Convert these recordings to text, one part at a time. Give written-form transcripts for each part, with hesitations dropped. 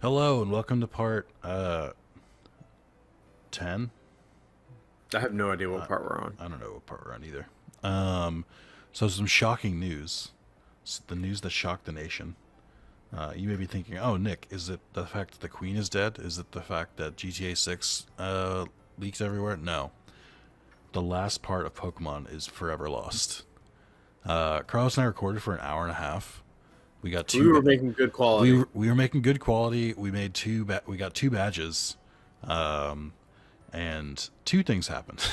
Hello and welcome to part 10. I have no idea what part we're on. I don't know what part we're on either. So some shocking news. The news that shocked the nation. You may be thinking, oh, Nick, is it the fact that the Queen is dead? Is it the fact that GTA 6 leaks everywhere? No. The last part of Pokemon is forever lost. Carlos and I recorded for an hour and a half. We got two. We were making good quality. We were making good quality. We made we got two badges, and two things happened.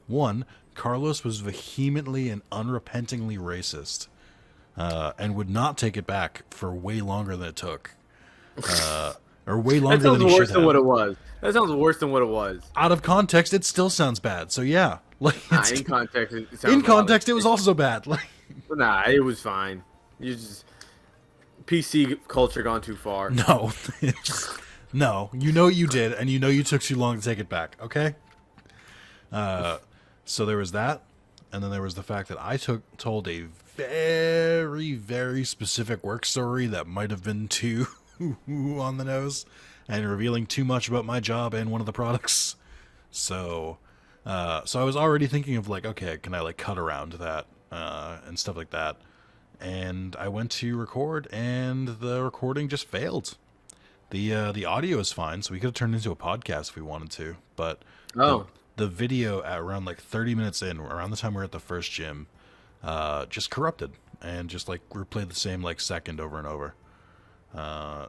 One, Carlos was vehemently and unrepentingly racist, and would not take it back for way longer than it took, or way longer than he should have. That sounds worse than what it was. That sounds worse than what it was. Out of context, it still sounds bad. So yeah, like in context, it sounds in context, it was also bad. Like, nah, it was fine. You just PC culture gone too far. No, no, you know you did, and you know you took too long to take it back. Okay. So there was that, and then there was the fact that I told a very, very specific work story that might have been too on the nose and revealing too much about my job and one of the products. So I was already thinking of like, okay, can I like cut around that and stuff like that. And I went to record, and the recording just failed. The audio is fine, so we could have turned it into a podcast if we wanted to. But the video at around like 30 minutes in, around the time we were at the first gym, just corrupted and just like replayed the same like second over and over.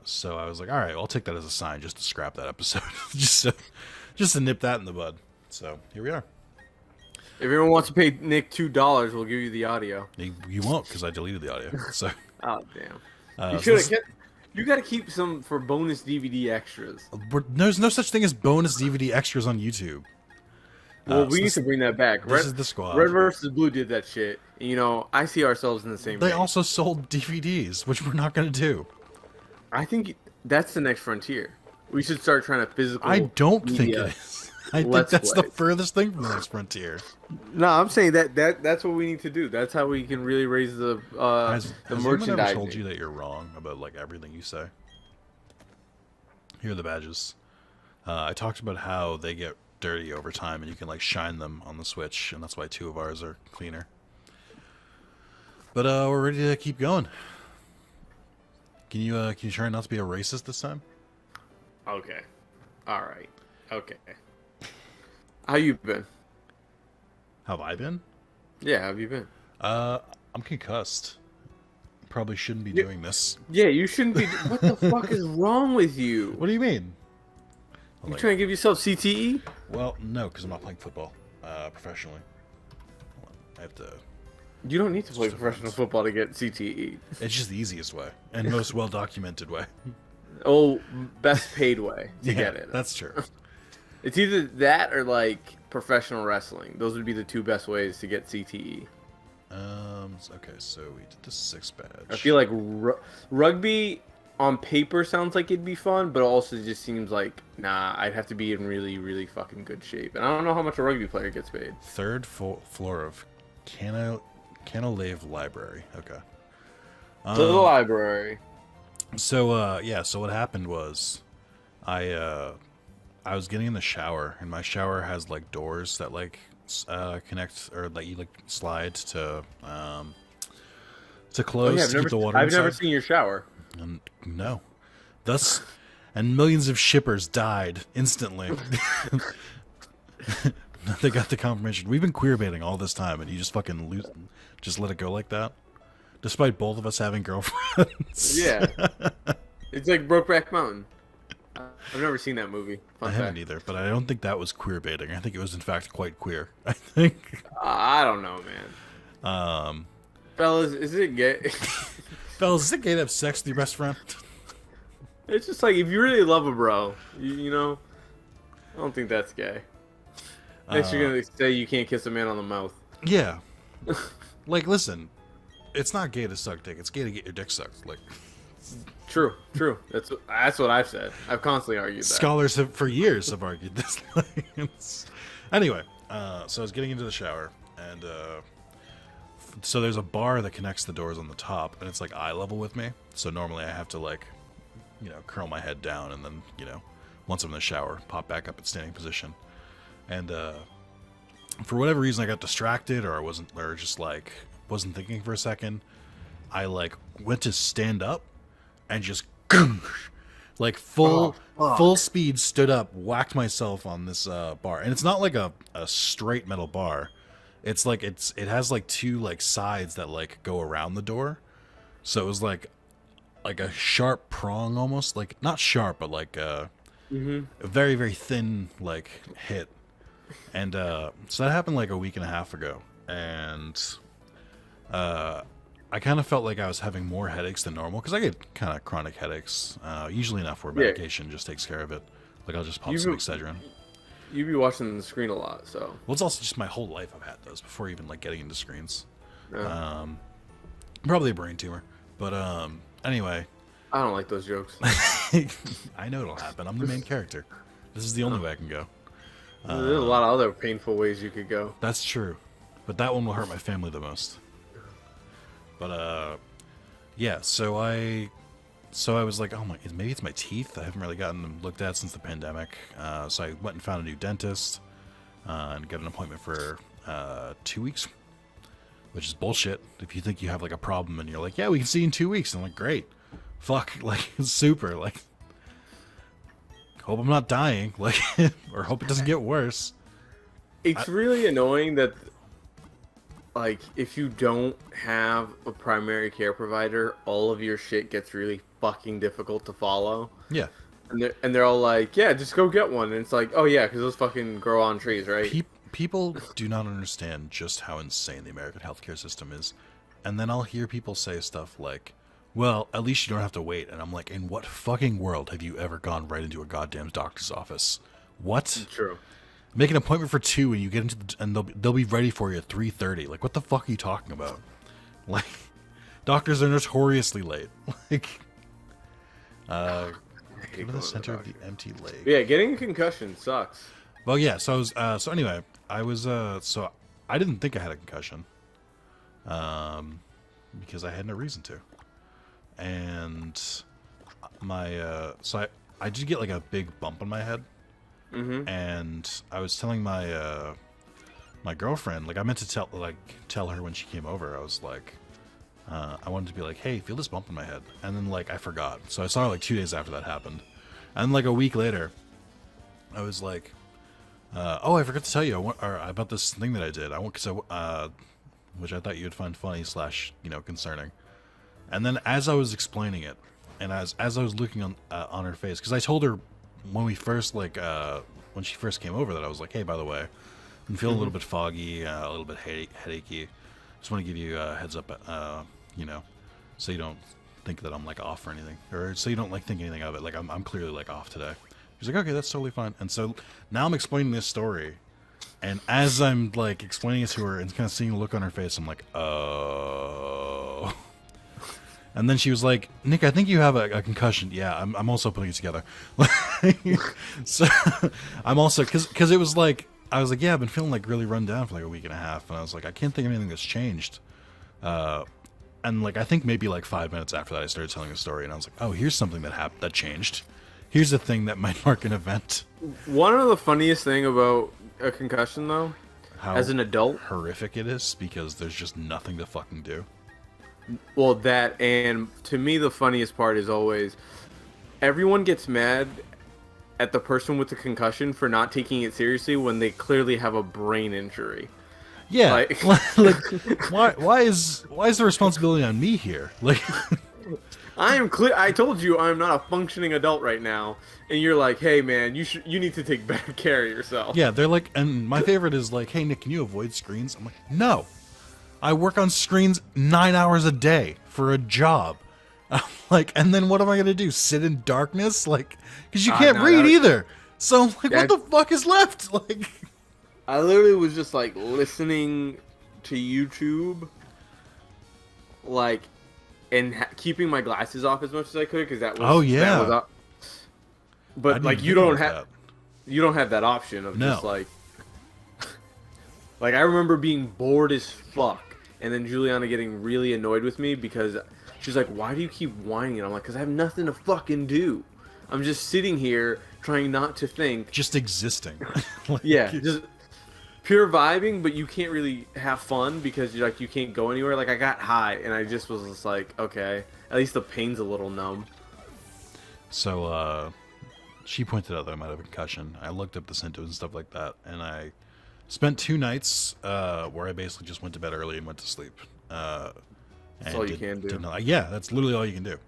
So I was like, all right, I'll take that as a sign just to scrap that episode, just to nip that in the bud. So here we are. If everyone wants to pay Nick $2, we'll give you the audio. You won't, because I deleted the audio. So. Oh damn! You got to keep some for bonus DVD extras. There's no such thing as bonus DVD extras on YouTube. Well, we need to bring that back. This is the squad. Red vs. Blue did that shit. You know, I see ourselves in the same. They also sold DVDs, which we're not going to do. I think that's the next frontier. We should start trying to physically. I don't think it is. I think that's the furthest thing from the next frontier. No, I'm saying that's what we need to do. That's how we can really raise the has merchandising. Anyone ever told you that you're wrong about like everything you say? Here are the badges. I talked about how they get dirty over time, and you can like shine them on the Switch, and that's why two of ours are cleaner. But we're ready to keep going. Can you try not to be a racist this time? Okay. All right. Okay. How you been? How have I been? Yeah, how have you been? I'm concussed. Probably shouldn't be doing this. Yeah, you shouldn't be. What the fuck is wrong with you? What do you mean? You trying to give yourself CTE? Well, no, because I'm not playing football professionally. I have to. You don't need to play professional football to get CTE. It's just the easiest way and most well documented way. Oh, best paid way to get it. That's true. It's either that or like professional wrestling. Those would be the two best ways to get CTE. Okay, so we did the 6 badge. I feel like rugby on paper sounds like it'd be fun, but also just seems like nah. I'd have to be in really, really fucking good shape, and I don't know how much a rugby player gets paid. Third floor of Canalave Library. Okay. To the library. So so what happened was, I was getting in the shower, and my shower has like doors that like connect or that you like slide to close to keep the water inside. I've never seen your shower. No. Thus, and millions of shippers died instantly. They got the confirmation. We've been queerbaiting all this time, and you just fucking just let it go like that, despite both of us having girlfriends. Yeah, it's like Brokeback Mountain. I've never seen that movie. I haven't either, but I don't think that was queerbaiting. I think it was in fact quite queer. I think. I don't know, man. Fellas, is it gay? Fellas, is it gay to have sex with your best friend? It's just like if you really love a bro, you know. I don't think that's gay. Next, you're gonna say you can't kiss a man on the mouth. Yeah. Like, listen, it's not gay to suck dick. It's gay to get your dick sucked. Like. True. That's what I've said. I've constantly argued that. Scholars for years have argued this. Anyway, so I was getting into the shower, and so there's a bar that connects the doors on the top, and it's like eye level with me. So normally I have to like curl my head down, and then, once I'm in the shower, pop back up at standing position. And for whatever reason, I got distracted, or just like wasn't thinking for a second. I like went to stand up, and just like full speed stood up, whacked myself on this bar, and it's not like a straight metal bar. It's like it has like two like sides that like go around the door, so it was like a sharp prong, almost like not sharp, but like a very very thin like hit. And so that happened like a week and a half ago, and I kind of felt like I was having more headaches than normal, because I get kind of chronic headaches, usually enough where medication just takes care of it. Like I'll just pop some Excedrin. You be watching the screen a lot, so. Well, it's also just my whole life I've had those before even like getting into screens. Yeah. Probably a brain tumor, but anyway. I don't like those jokes. I know it'll happen. I'm the main character. This is the only way I can go. There's a lot of other painful ways you could go. That's true, but that one will hurt my family the most. But yeah. So I was like, oh my, maybe it's my teeth. I haven't really gotten them looked at since the pandemic. So I went and found a new dentist and got an appointment for 2 weeks, which is bullshit. If you think you have like a problem and you're like, yeah, we can see you in 2 weeks, and I'm like, great, fuck, like super, like, hope I'm not dying, like, or hope it doesn't get worse. It's really annoying that, like, if you don't have a primary care provider, all of your shit gets really fucking difficult to follow. Yeah. And they're all like, yeah, just go get one. And it's like, oh yeah, because those fucking grow on trees, right? People do not understand just how insane the American healthcare system is. And then I'll hear people say stuff like, well, at least you don't have to wait. And I'm like, in what fucking world have you ever gone right into a goddamn doctor's office? What? True. Make an appointment for 2 and you get into and they'll be ready for you at 3:30. Like, what the fuck are you talking about? Like, doctors are notoriously late. Like, go to the center of the empty leg. Yeah, getting a concussion sucks. Well, yeah. So I was. So anyway, I was. So I didn't think I had a concussion. Because I had no reason to. And my. So I did get like a big bump on my head. Mm-hmm. And I was telling my my girlfriend, like I meant to tell her when she came over. I was like, I wanted to be like, hey, feel this bump in my head, and then like I forgot. So I saw her like 2 days after that happened, and like a week later, I was like, oh, I forgot to tell you about this thing that I did. Which I thought you'd find funny / concerning. And then as I was explaining it, and as I was looking on her face, because I told her when we first when she first came over that I was like, hey, by the way, I'm feeling a little bit foggy, a little bit headachy. Just want to give you a heads up, so you don't think that I'm like off or anything, or so you don't like think anything of it. Like I'm clearly like off today. She's like, okay, that's totally fine. And so now I'm explaining this story, and as I'm like explaining it to her and kind of seeing the look on her face, I'm like, oh. And then she was like, Nick, I think you have a concussion. Yeah, I'm also putting it together. So I'm also, because it was like, I was like, yeah, I've been feeling like really run down for like a week and a half. And I was like, I can't think of anything that's changed. And like, I think maybe like 5 minutes after that, I started telling the story. And I was like, oh, here's something that changed. Here's a thing that might mark an event. One of the funniest thing about a concussion, though, as an adult, horrific it is, because there's just nothing to fucking do. Well, that, and to me, the funniest part is always everyone gets mad at the person with the concussion for not taking it seriously when they clearly have a brain injury. Yeah, like why is the responsibility on me here? Like, I am clear. I told you I'm not a functioning adult right now, and you're like, hey man, you need to take better care of yourself. Yeah, they're like, and my favorite is like, hey Nick, can you avoid screens? I'm like, no. I work on screens 9 hours a day for a job. I'm like, and then what am I going to do? Sit in darkness? Like, because you can't read either. So I'm like, what the fuck is left? Like, I literally was just like listening to YouTube, like, and keeping my glasses off as much as I could, because that was. Oh yeah. That was but like, you don't have that option of just like. Like, I remember being bored as fuck. And then Juliana getting really annoyed with me because She's like, why do you keep whining? And I'm like, because I have nothing to fucking do. I'm just sitting here trying not to think. Just existing. Like, Yeah, just pure vibing, but you can't really have fun because you're like you can't go anywhere. Like I got high and I just was just like, okay, at least the pain's a little numb. So she pointed out that I might have a concussion. I looked up the symptoms and stuff like that, and I spent 2 nights where I basically just went to bed early and went to sleep. That's all you can do. Yeah, that's literally all you can do.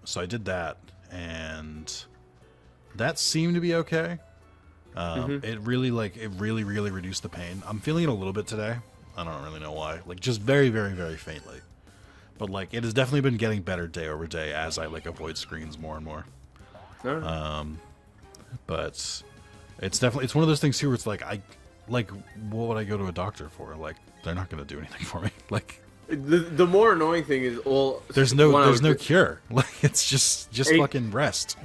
So I did that, and that seemed to be okay. It really really reduced the pain. I'm feeling it a little bit today. I don't really know why. Like just very, very, very faintly. But like it has definitely been getting better day over day as I like avoid screens more and more. Right. But it's one of those things too where it's like what would I go to a doctor for? Like they're not going to do anything for me. Like The more annoying thing is, well, there's no cure. Like it's just fucking rest.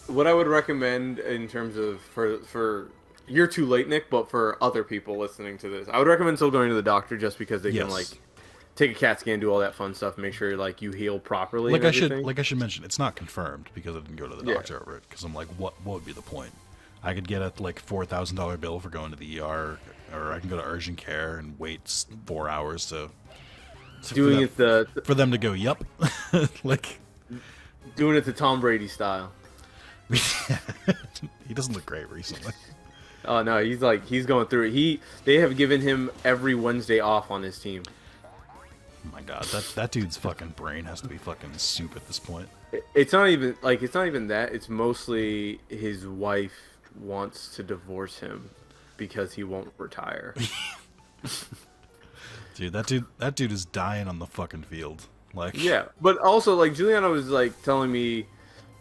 What I would recommend in terms of for you're too late, Nick, but for other people listening to this, I would recommend still going to the doctor just because they can like take a CAT scan, do all that fun stuff, make sure like you heal properly. Like I should mention, it's not confirmed because I didn't go to the doctor over it. Because I'm like, what would be the point? I could get a like $4,000 bill for going to the ER, or I can go to urgent care and wait 4 hours to for them to go, yup. Like doing it the Tom Brady style. He doesn't look great recently. Oh no, he's going through it. They have given him every Wednesday off on his team. Oh my god, that dude's fucking brain has to be fucking soup at this point. It's not even that. It's mostly his wife wants to divorce him because he won't retire. Dude, that dude is dying on the fucking field. Like yeah, but also like Juliana was like telling me,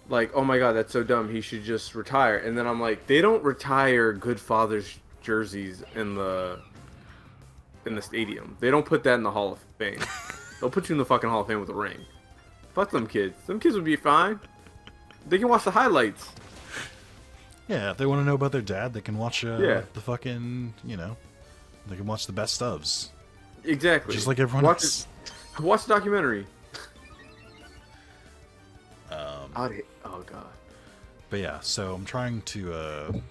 like, oh my god, that's so dumb. He should just retire. And then I'm like, they don't retire good fathers jerseys in the stadium. They don't put that in the Hall of Fame. They'll put you in the fucking Hall of Fame with a ring. Fuck them kids. Them kids would be fine. They can watch the highlights. Yeah, if they want to know about their dad, they can watch the fucking, they can watch the best ofs. Exactly. Just like everyone else. Watch the documentary. Oh god. But yeah, so I'm trying to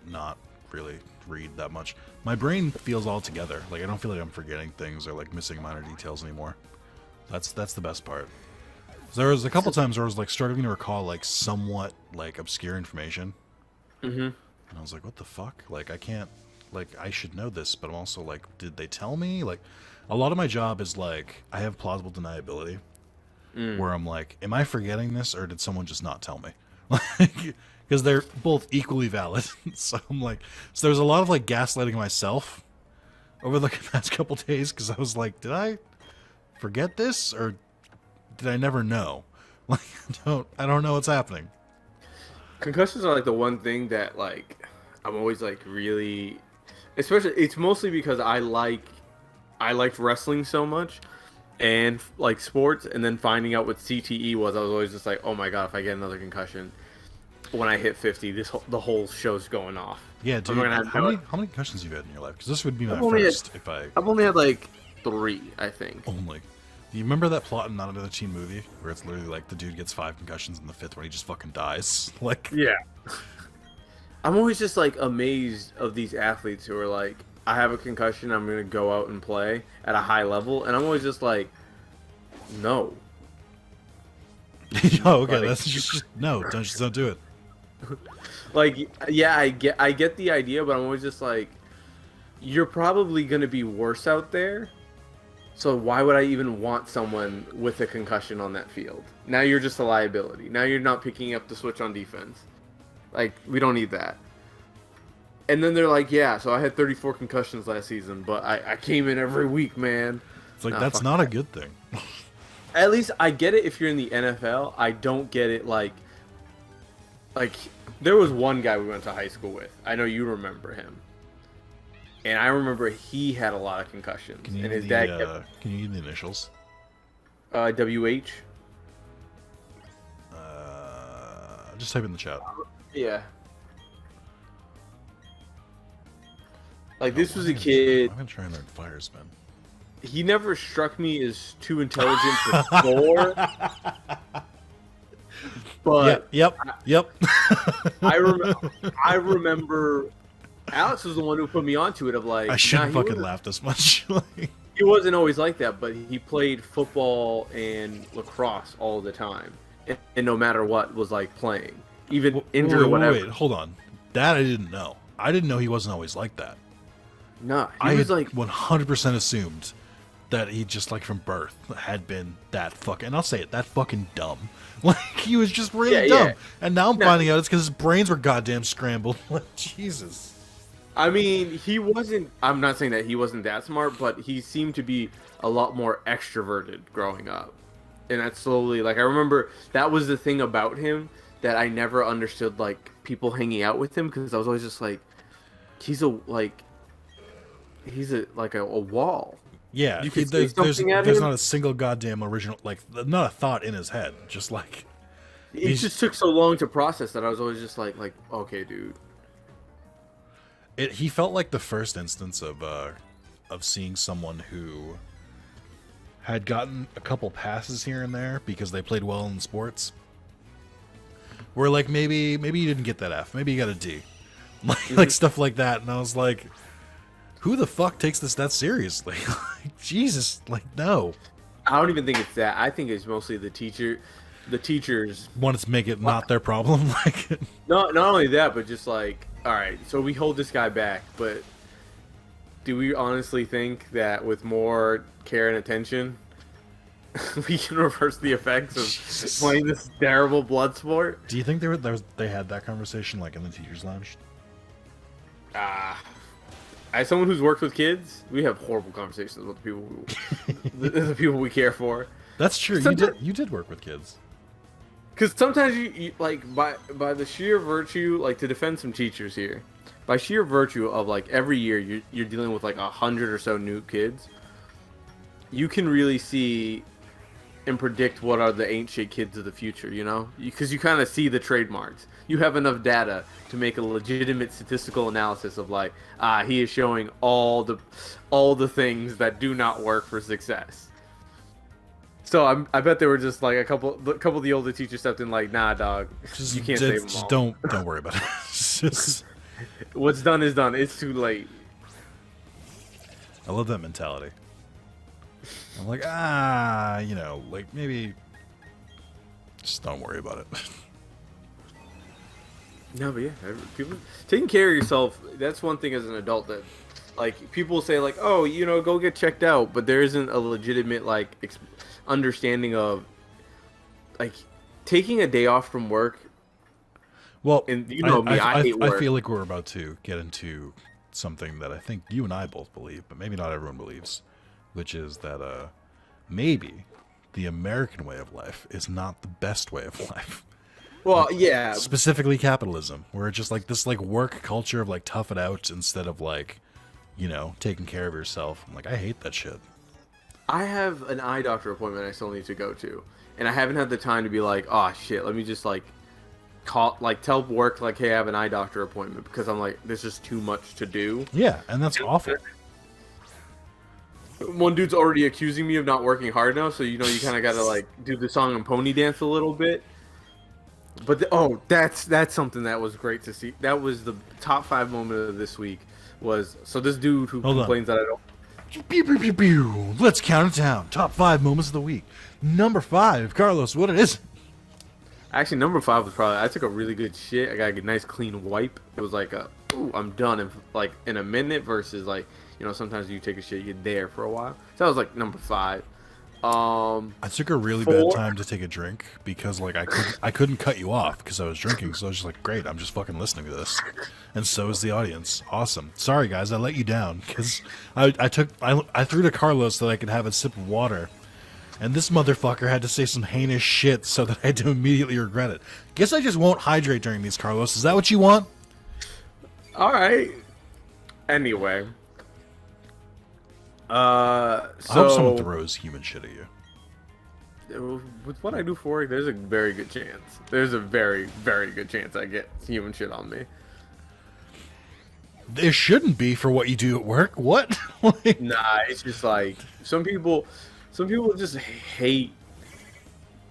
not really read that much. My brain feels all together. Like I don't feel like I'm forgetting things or like missing minor details anymore. That's the best part. So there was a couple times where I was like struggling to recall like somewhat like obscure information. And I was like, what the fuck? Like I can't, like I should know this, but I'm also like, did they tell me? Like a lot of my job is like I have plausible deniability. Where I'm like, am I forgetting this or did someone just not tell me? Like, because they're both equally valid. So I'm like, so there's a lot of like gaslighting myself over the past couple days because I was like, did I forget this or did I never know? Like, I don't know what's happening. Concussions are like the one thing that like I'm always like really, especially it's mostly because I liked wrestling so much. And like sports, and then finding out what CTE was, I was always just like, "Oh my god, if I get another concussion, when I hit 50, the whole show's going off." Yeah, dude. How many concussions have you had in your life? Because this would be my first. I've only had like 3, I think. Only. Do you remember that plot in Not Another Teen Movie where it's literally like the dude gets 5 concussions in the 5th when he just fucking dies? Like, yeah. I'm always just like amazed of these athletes who are like, I have a concussion, I'm going to go out and play at a high level. And I'm always just like, no. Oh, okay, that's just no, don't do it. Like, yeah, I get the idea, but I'm always just like, you're probably going to be worse out there. So why would I even want someone with a concussion on that field? Now you're just a liability. Now you're not picking up the switch on defense. Like, we don't need that. And then they're like, yeah, so I had 34 concussions last season, but I came in every week, man. It's like, that's not a good thing. At least I get it if you're in the NFL. I don't get it like there was one guy we went to high school with. I know you remember him. And I remember he had a lot of concussions. Can you and his give dad can you give the initials? WH. Just type in the chat. Yeah. Like, this was a kid. I'm gonna try and learn fire spin. he never struck me as too intelligent to score. But Yep. I remember, I remember Alex was the one who put me onto it. Of like, I shouldn't nah, fucking laugh this much. Like, he wasn't always like that, but he played football and lacrosse all the time, and no matter what was like playing, even injured or whatever. Wait, hold on. That I didn't know. I didn't know he wasn't always like that. Nah, he I was had like 100% assumed that he just like from birth had been that fucking, and I'll say it, that fucking dumb. Like he was just really dumb. Yeah. And now I'm finding out it's because his brains were goddamn scrambled. Like Jesus. I mean, he wasn't. I'm not saying that he wasn't that smart, but he seemed to be a lot more extroverted growing up, and that slowly, like I remember, that was the thing about him that I never understood, like people hanging out with him, because I was always just like, he's a wall. Yeah, You could say there's something at him. not a single goddamn original, like not a thought in his head. Just like It just took so long to process that I was always just like okay, dude. he felt like the first instance of seeing someone who had gotten a couple passes here and there because they played well in sports. Where like maybe you didn't get that F, maybe you got a D, like stuff like that, and I was like, who the fuck takes this that seriously? Like, Jesus, like no. I don't even think it's that. I think it's mostly the teachers Want to make it not their problem, like not only that, but just like, all right, so we hold this guy back, but do we honestly think that with more care and attention, we can reverse the effects of Jesus. playing this terrible blood sport? Do you think they had that conversation like in the teachers' lounge? As someone who's worked with kids, we have horrible conversations with the people we care for. That's true. You did work with kids. Because sometimes you like by the sheer virtue, like to defend some teachers here, by sheer virtue of like every year you're dealing with like 100 or so new kids, you can really see and predict what are the ain't shit kids of the future, you know? Because you kind of see the trademarks. You have enough data to make a legitimate statistical analysis of like, he is showing all the things that do not work for success. So I bet they were just like a couple of the older teachers stepped in like, nah, dog, you can't save them all. Don't worry about it. Just, what's done is done. It's too late. I love that mentality. I'm like, like maybe just don't worry about it. No, but yeah, people taking care of yourself. That's one thing as an adult that, like, people say like, oh, go get checked out, but there isn't a legitimate like understanding of like taking a day off from work. Well, and I hate work. I feel like we're about to get into something that I think you and I both believe, but maybe not everyone believes, which is that maybe the American way of life is not the best way of life. Well, like, yeah. Specifically capitalism, where it's just like this like work culture of like tough it out instead of like, taking care of yourself. I'm like, I hate that shit. I have an eye doctor appointment I still need to go to, and I haven't had the time to be like, oh shit, let me just like tell work like, hey, I have an eye doctor appointment, because I'm like, there's just too much to do. Yeah, and that's awful. One dude's already accusing me of not working hard enough, so you kind of got to like do the song and pony dance a little bit. But that's something that was great to see. That was the top 5 moment of this week. So this dude who complains that I don't. Pew, pew, pew, pew. Let's count it down. Top 5 moments of the week. Number 5, Carlos. What it is? Actually, number 5 was probably, I took a really good shit. I got a nice clean wipe. It was like ooh, I'm done in a minute, versus like, sometimes you take a shit, you're there for a while. So that was like number 5. I took a really bad time to take a drink because like I couldn't cut you off because I was drinking, so I was just like, great, I'm just fucking listening to this, and so is the audience. Awesome. Sorry guys, I let you down because I threw to Carlos so that I could have a sip of water, and this motherfucker had to say some heinous shit so that I had to immediately regret it. Guess I just won't hydrate during these, Carlos. Is that what you want? All right. Anyway. I hope someone throws human shit at you. With what I do for work, there's a very good chance. There's a very, very good chance I get human shit on me. There shouldn't be for what you do at work. What? Like, Nah, it's just like some people just hate.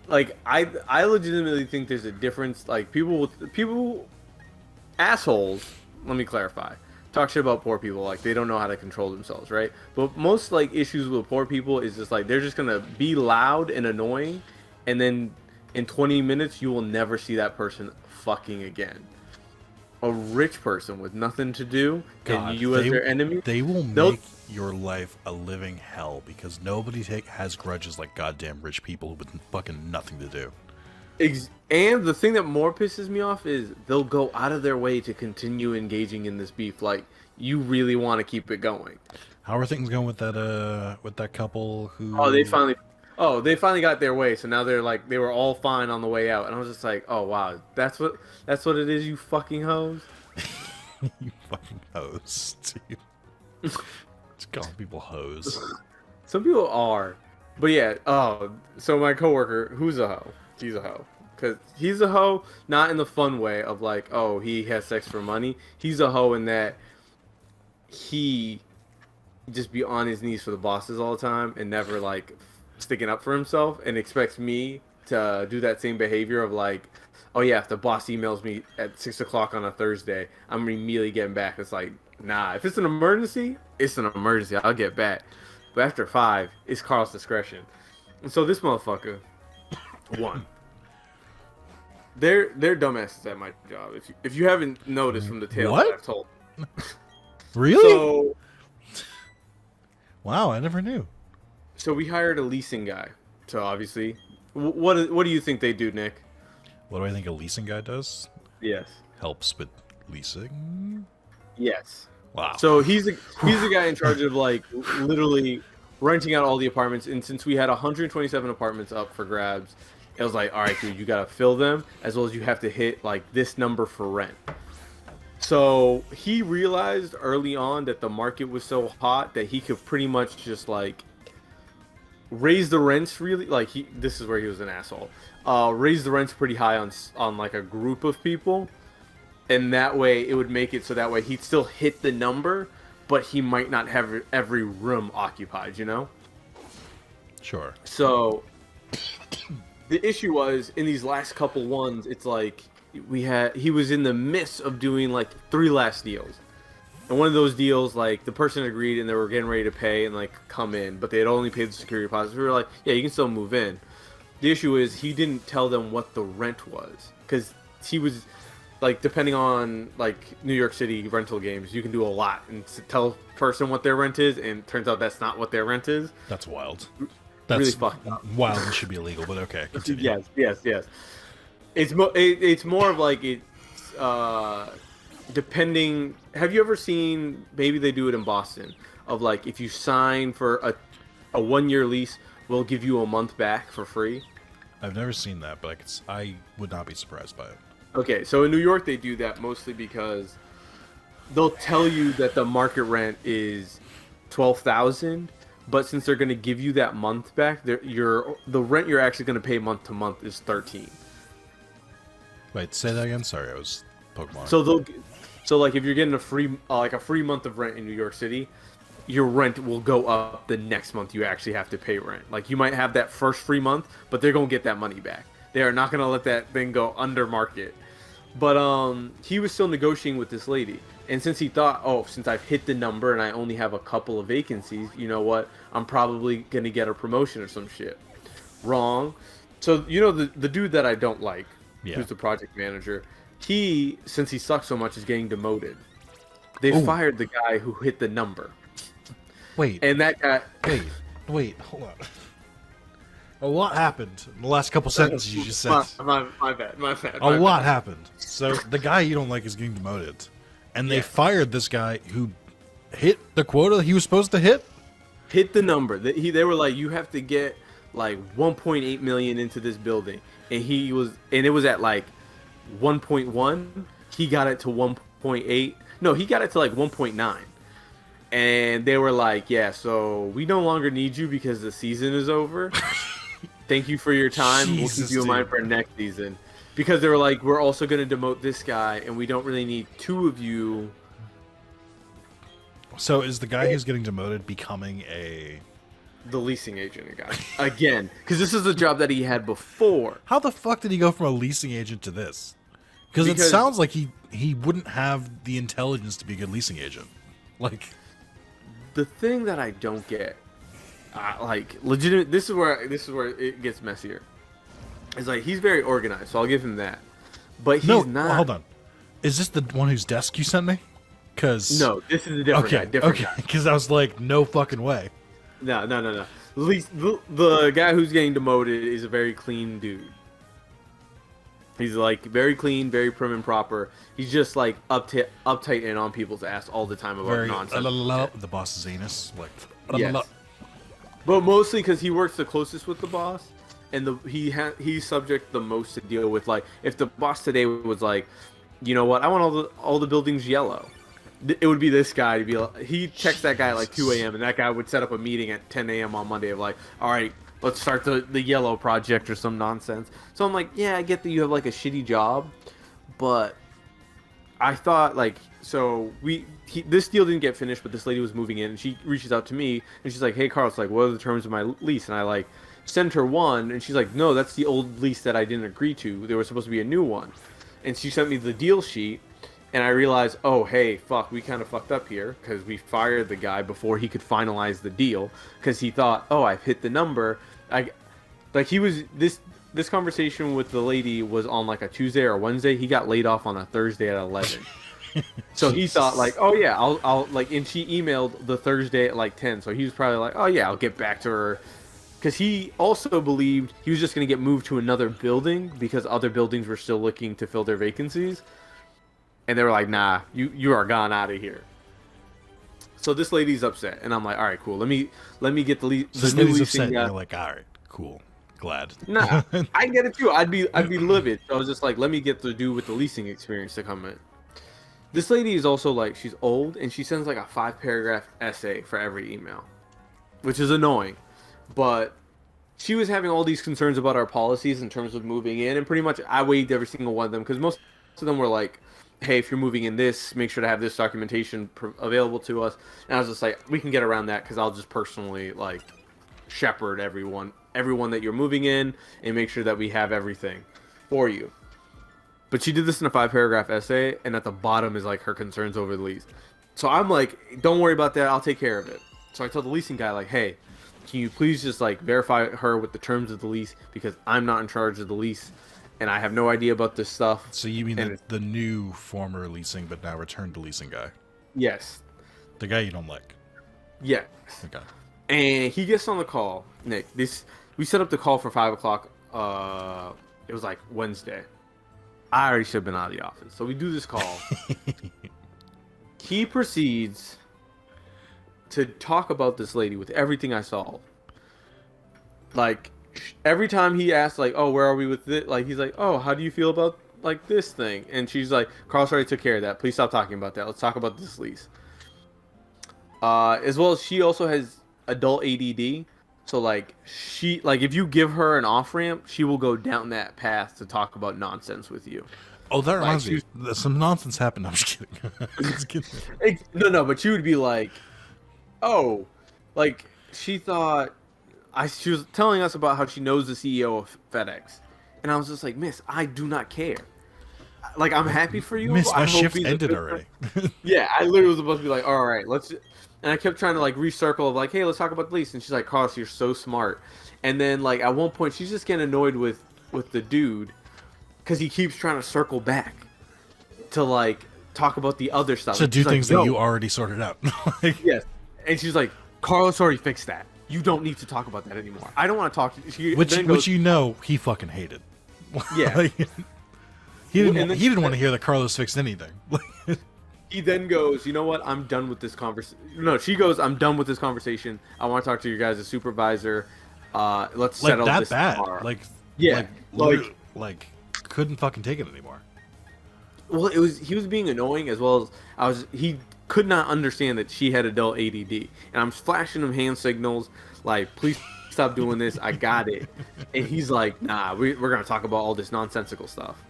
Like I legitimately think there's a difference. Like people assholes. Let me clarify. Talk shit about poor people like they don't know how to control themselves, right? But most like issues with poor people is just like they're just gonna be loud and annoying, and then in 20 minutes you will never see that person fucking again. A rich person with nothing to do God, and you as their enemy, they will they'll make your life a living hell because nobody has grudges like goddamn rich people with fucking nothing to do. And the thing that more pisses me off is they'll go out of their way to continue engaging in this beef. Like you really want to keep it going. How are things going with that couple who? They finally got their way. So now they're like they were all fine on the way out, and I was just like, oh wow, that's what it is, you fucking hoes. You fucking hoes, dude. Just calling people hoes. Some people are, but yeah. Oh, so my coworker, who's a hoe? He's a hoe. Because he's a hoe, not in the fun way of like, oh, he has sex for money. He's a hoe in that he just be on his knees for the bosses all the time and never like sticking up for himself and expects me to do that same behavior of like, oh yeah, if the boss emails me at 6 o'clock on a Thursday, I'm immediately getting back. It's like, nah, if it's an emergency, it's an emergency. I'll get back. But after 5, it's Carl's discretion. And so this motherfucker, one, they're dumbasses at my job. If you haven't noticed from the tale that I've told. Really? So, wow, I never knew. so we hired a leasing guy. So obviously, what do you think they do, Nick? What do I think a leasing guy does? Yes. Helps with leasing? Yes. Wow. So he's the guy in charge of like literally renting out all the apartments. And since we had 127 apartments up for grabs, it was like, all right, dude, you gotta fill them as well as you have to hit like this number for rent. So he realized early on that the market was so hot that he could pretty much just like raise the rents really like this is where he was an asshole. Raise the rents pretty high on like a group of people, and that way it would make it so that way he'd still hit the number, but he might not have every room occupied, you know? Sure. So the issue was in these last couple ones, it's like he was in the midst of doing like 3 last deals. And one of those deals, like the person agreed and they were getting ready to pay and like come in, but they had only paid the security deposit. We were like, yeah, you can still move in. The issue is he didn't tell them what the rent was because he was like, depending on like New York City rental games, you can do a lot and tell a person what their rent is, and it turns out that's not what their rent is. That's wild. Really That's fucked up. wild and should be illegal, but okay. Continue. Yes. It's more of like it's depending. Have you ever seen? Maybe they do it in Boston. Of like, if you sign for a 1-year lease, we'll give you a month back for free. I've never seen that, but I would not be surprised by it. Okay, so in New York they do that mostly because they'll tell you that the market rent is 12,000, but since they're going to give you that month back, the rent you're actually going to pay month to month is 13. Wait, say that again. Sorry, I was Pokemon. So like if you're getting a free month of rent in New York City, your rent will go up the next month you actually have to pay rent. Like you might have that first free month, but they're going to get that money back. They are not going to let that thing go under market. But he was still negotiating with this lady. And since he thought, oh, since I've hit the number and I only have a couple of vacancies, you know what? I'm probably going to get a promotion or some shit. Wrong. So, you know, the dude that I don't like, who's the project manager, since he sucks so much, is getting demoted. They fired the guy who hit the number. Wait. And that guy... Wait, hold on. A lot happened in the last couple sentences you just said. My bad. A lot happened. So the guy you don't like is getting demoted. And they fired this guy who hit the quota he was supposed to hit? Hit the number. They were like, you have to get like 1.8 million into this building. And it was at like 1.1. He got it to 1.8. No, he got it to like 1.9. And they were like, yeah, so we no longer need you because the season is over. Thank you for your time. Jesus, we'll keep you in mind for next season. Because they were like, we're also going to demote this guy, and we don't really need 2 of you So is the guy who's getting demoted becoming a... The leasing agent again. Again. Because this is a job that he had before. How the fuck did he go from a leasing agent to this? Because it sounds like he wouldn't have the intelligence to be a good leasing agent. Like... The thing that I don't get, like, legitimate... This is where it gets messier. It's like, he's very organized, so I'll give him that. But he's not... Well, hold on. Is this the one whose desk you sent me? Because... No, this is a different guy. Different guy. Because I was like, no fucking way. No. At least the guy who's getting demoted is a very clean dude. He's like very clean, very prim and proper. He's just like uptight and on people's ass all the time about Very nonsense. The boss's anus, like. Yes. But mostly because he works the closest with the boss, and he's subject the most to deal with. Like, if the boss today was like, you know what, I want all the buildings yellow. It would be this guy to be like, he checks that guy at like 2 a.m. and that guy would set up a meeting at 10 a.m. on Monday of like, all right, let's start the yellow project or some nonsense. So I'm like, yeah, I get that you have like a shitty job, but I thought like, so this deal didn't get finished, but this lady was moving in and she reaches out to me and she's like, hey Carlos, like, what are the terms of my lease? And I like sent her one and she's like, no, that's the old lease that I didn't agree to. There was supposed to be a new one. And she sent me the deal sheet. And I realized, oh, hey, fuck, we kind of fucked up here because we fired the guy before he could finalize the deal because he thought, oh, I've hit the number. This conversation with the lady was on like a Tuesday or a Wednesday. He got laid off on a Thursday at 11. So he thought like, oh yeah, I'll like, and she emailed the Thursday at like 10. So he was probably like, oh yeah, I'll get back to her. Because he also believed he was just going to get moved to another building because other buildings were still looking to fill their vacancies. And they were like, nah, you are gone out of here. So this lady's upset. And I'm like, all right, cool. Let me get the new leasing upset. guy. You're like, all right, cool. Glad. Nah, I get it too. I'd be livid. So I was just like, let me get the dude with the leasing experience to come in. This lady is also like, she's old and she sends like a 5-paragraph essay for every email, which is annoying. But she was having all these concerns about our policies in terms of moving in. And pretty much I waived every single one of them because most of them were like, hey, if you're moving in this, make sure to have this documentation available to us. And I was just like, we can get around that because I'll just personally like shepherd everyone that you're moving in and make sure that we have everything for you. But she did this in a 5-paragraph essay, and at the bottom is like her concerns over the lease. So I'm like, don't worry about that, I'll take care of it. So I told the leasing guy like, hey, can you please just like verify her with the terms of the lease because I'm not in charge of the lease. And I have no idea about this stuff. So you mean the new former leasing, but now returned to leasing guy? Yes. The guy you don't like? Yes. Okay. And he gets on the call, Nick. We set up the call for 5 o'clock. It was like Wednesday. I already should have been out of the office. So we do this call. He proceeds to talk about this lady with everything I saw. Like, every time he asks, like, oh, where are we with it? Like, he's like, oh, how do you feel about, like, this thing? And she's like, Carlos already took care of that. Please stop talking about that. Let's talk about this lease. As well as she also has adult ADD. So, like, if you give her an off-ramp, she will go down that path to talk about nonsense with you. Oh, that reminds me. Some nonsense happened. I'm just kidding. Just kidding. No, but she would be like, oh, like, she thought... She was telling us about how she knows the CEO of FedEx. And I was just like, miss, I do not care. Like, I'm happy for you. Miss, my shift ended already. Yeah, I literally was supposed to be like, all right, let's... And I kept trying to, like, recircle of, like, hey, let's talk about the lease. And she's like, Carlos, you're so smart. And then, like, at one point, she's just getting annoyed with the dude because he keeps trying to circle back to, like, talk about the other stuff. To do things that you already sorted out. Like, yes. And she's like, Carlos already fixed that. You don't need to talk about that anymore. I don't want to talk to you. Which you know he fucking hated. Yeah. Like, he didn't want to hear that Carlos fixed anything. He then goes, you know what? I'm done with this conversation. No, she goes, I'm done with this conversation. I want to talk to your guys' supervisor. Let's settle that this bad. tomorrow. Like, yeah, like couldn't fucking take it anymore. Well, he was being annoying as well as he could not understand that she had adult ADD. And I'm flashing him hand signals like, please stop doing this. I got it. And he's like, nah, we're going to talk about all this nonsensical stuff.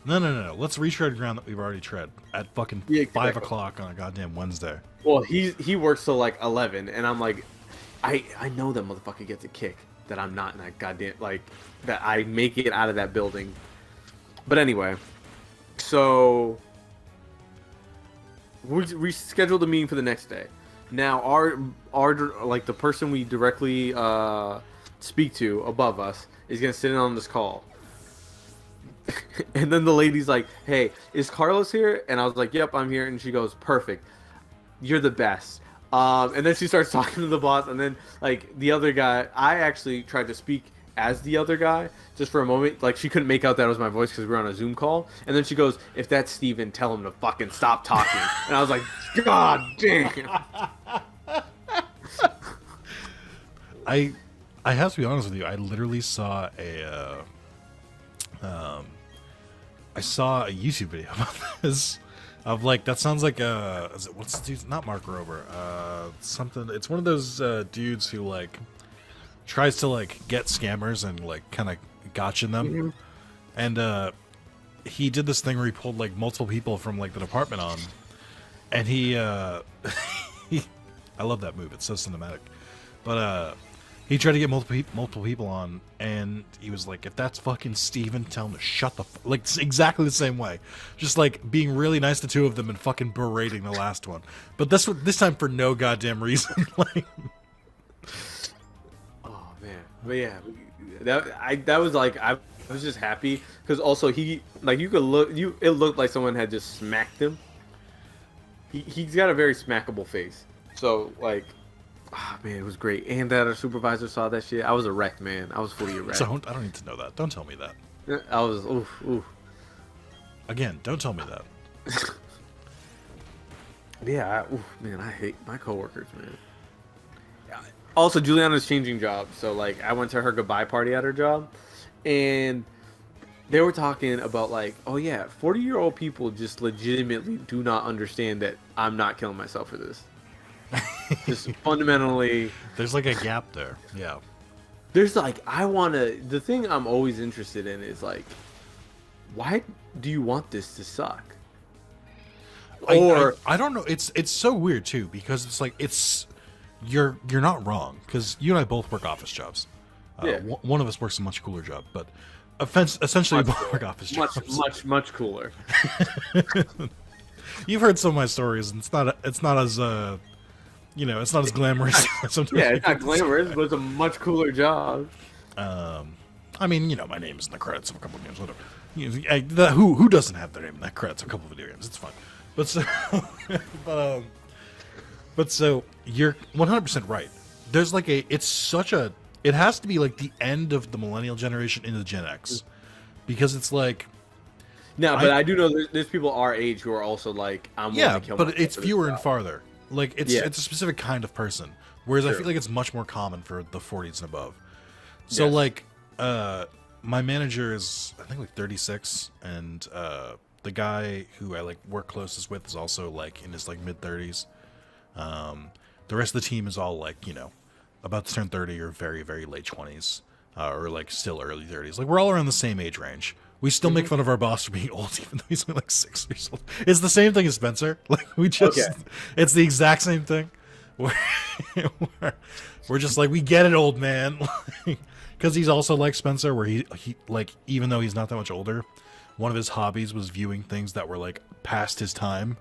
No. Let's retread ground that we've already tread at fucking Yeah, 5 exactly. o'clock on a goddamn Wednesday. Well, he works till like 11, and I'm like, I know that motherfucker gets a kick that I'm not in that goddamn like that I make it out of that building. But anyway, so we scheduled a meeting for the next day. Now our like the person we directly speak to above us is gonna sit in on this call. And then the lady's like, "Hey, is Carlos here?" And I was like, "Yep, I'm here." And she goes, "Perfect. You're the best." And then she starts talking to the boss, and then like the other guy, I actually tried to speak as the other guy just for a moment. Like she couldn't make out that was my voice because we were on a Zoom call. And then she goes, "If that's Steven, tell him to fucking stop talking." And I was like, "God damn." I have to be honest with you. I literally saw I saw a YouTube video about this. Of like that sounds like what's the dude's, not Mark Rober, something. It's one of those dudes who like tries to like get scammers and like kind of gotcha them. And he did this thing where he pulled like multiple people from like the department on, and he I love that move. It's so cinematic. But he tried to get multiple people on, and he was like, "If that's fucking Steven, tell him to shut the like exactly the same way, just like being really nice to two of them and fucking berating the last one." But this time for no goddamn reason. Like, Oh man, but yeah, that was like I was just happy because also he like you could look it looked like someone had just smacked him. He's got a very smackable face, so like. Oh, man, it was great. And that our supervisor saw that shit. I was erect, man. I was fully erect. I don't need to know that. Don't tell me that. I was, oof. Again, don't tell me that. Yeah, man, I hate my coworkers, man. Also, Juliana's changing jobs. So, like, I went to her goodbye party at her job. And they were talking about, like, oh, yeah, 40-year-old people just legitimately do not understand that I'm not killing myself for this. Just fundamentally There's like a gap there. Yeah. there's like the thing I'm always interested in is like, why do you want this to suck? Or I don't know. It's so weird too, because it's like you're not wrong, because you and I both work office jobs. Yeah. One of us works a much cooler job, but essentially we both work office jobs. much cooler. You've heard some of my stories, and it's not as it's not as glamorous. Sometimes Yeah, it's not glamorous, but it's a much cooler job. I mean, my name is in the credits of a couple of games, whatever. Who doesn't have their name in the credits of a couple of video games? It's fine. But so, but so you're 100% right. There's like it has to be like the end of the millennial generation into the Gen X, because it's like. No, but I do know there's people our age who are also like, I'm willing to kill but myself it's for this fewer and job. farther. Like it's a specific kind of person, whereas I feel like it's much more common for the 40s and above. So Yes. like my manager is I think like 36, and the guy who I like work closest with is also like in his like mid 30s. The rest of the team is all like about to turn 30 or very very late 20s, or like still early 30s. Like we're all around the same age range. We still make fun of our boss for being old, even though he's only like 6 years old. It's the same thing as Spencer. Like it's the exact same thing. We're just like, we get it, old man, because he's also like Spencer, where he like, even though he's not that much older, one of his hobbies was viewing things that were like past his time.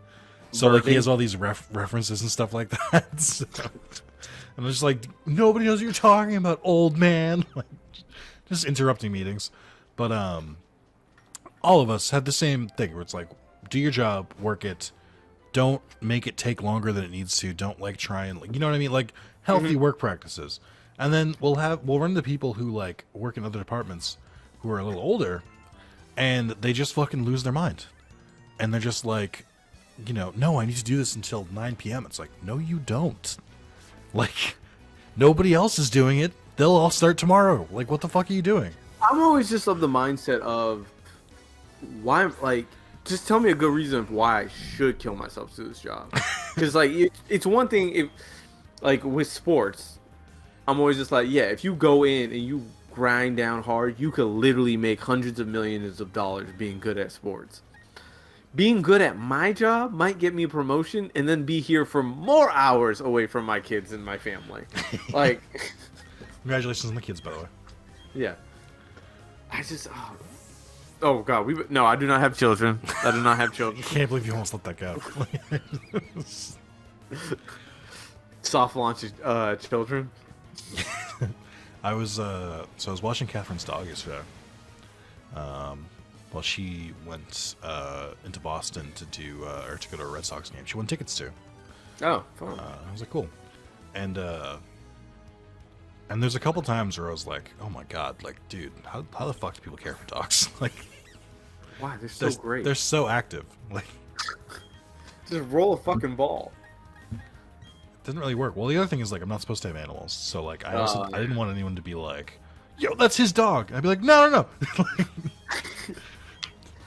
So like he has all these references and stuff like that. So, and I'm just like, nobody knows what you're talking about, old man. Like, just interrupting meetings, but all of us had the same thing where it's like, do your job, work it, don't make it take longer than it needs to, don't like try and like, you know what I mean, like healthy work practices. And then we'll run into people who like work in other departments who are a little older, and they just fucking lose their mind, and they're just like, no, I need to do this until 9 p.m. It's like, no you don't, like nobody else is doing it, they'll all start tomorrow. Like, what the fuck are you doing? I'm always just of the mindset of why, like, just tell me a good reason of why I should kill myself to this job. Because like it's one thing if like with sports, I'm always just like, yeah, if you go in and you grind down hard, you could literally make hundreds of millions of dollars being good at sports. Being good at my job might get me a promotion and then be here for more hours away from my kids and my family. Like, Congratulations on the kids, by the way. yeah. Oh God, no, I do not have children. I do not have children. Can't believe you almost let that go. Soft launch children. I was watching Catherine's dog yesterday. Well, she went into Boston to go to a Red Sox game. She won tickets to. Oh, fun. I was like, cool. And there's a couple times where I was like, oh my god, like, dude, how the fuck do people care for dogs? Like, wow, they're so great. They're so active. Like, just roll a fucking ball. It doesn't really work. Well, the other thing is, like, I'm not supposed to have animals, so like, I didn't want anyone to be like, yo, that's his dog. I'd be like, no.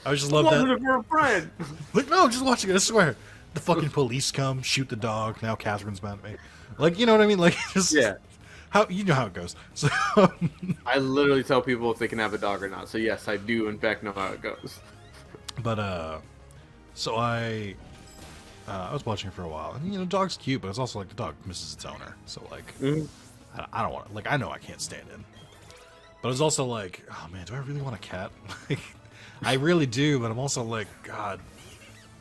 I just love that. For a friend. Like, no, I'm just watching it. I swear. The fucking police come, shoot the dog. Now Catherine's mad at me. Like, you know what I mean? Like, just how you know how it goes. So I literally tell people if they can have a dog or not. So yes, I do in fact know how it goes. But so I was watching it for a while, and you know, dog's cute, but it's also like the dog misses its owner. So like, I don't want. Like, I know I can't stand it, but it's also like, oh man, do I really want a cat? Like, I really do, but I'm also like, God,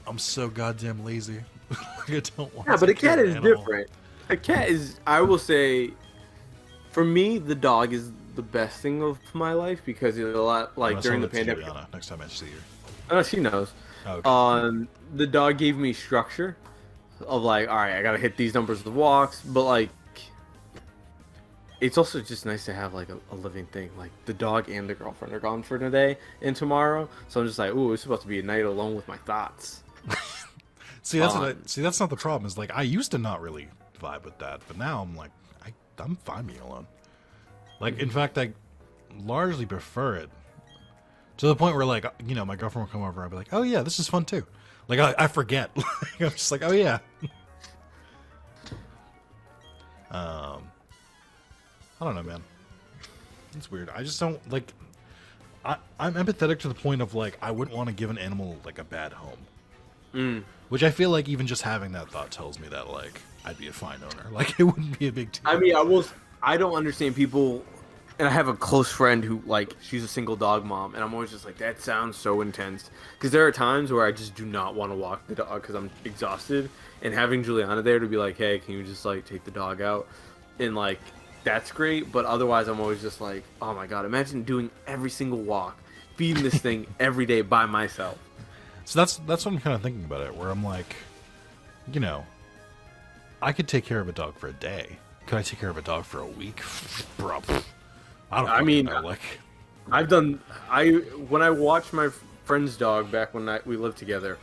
I'm so goddamn lazy. Like, I don't want. Yeah, but a cat is different. A cat is, I will say, for me, the dog is the best thing of my life because it's a lot like during the pandemic. Next time I see you. Oh, she knows. Okay. The dog gave me structure of like, all right, I gotta hit these numbers of walks, but like, it's also just nice to have like a living thing. Like the dog and the girlfriend are gone for today and tomorrow, so I'm just like, ooh, it's supposed to be a night alone with my thoughts. See, that's not the problem. Is like I used to not really vibe with that, but now I'm like, I'm fine being alone. Like, in fact, I largely prefer it to the point where, like, you know, my girlfriend will come over and I'll be like, oh yeah, this is fun too. Like, I forget. Like, I'm just like, oh yeah. I don't know, man. It's weird. I just don't like. I'm empathetic to the point of like I wouldn't want to give an animal like a bad home. Which I feel like even just having that thought tells me that like I'd be a fine owner. Like, it wouldn't be a big deal. I mean, I don't understand people, and I have a close friend who like she's a single dog mom, and I'm always just like, that sounds so intense. Because there are times where I just do not want to walk the dog because I'm exhausted, and having Juliana there to be like, hey, can you just like take the dog out, and like. That's great, but otherwise I'm always just like, oh my god, imagine doing every single walk, feeding this thing every day by myself. So that's what I'm kind of thinking about it, where I'm like, you know, I could take care of a dog for a day. Could I take care of a dog for a week? Bro, I mean, know. Like, when I watched my friend's dog back when we lived together,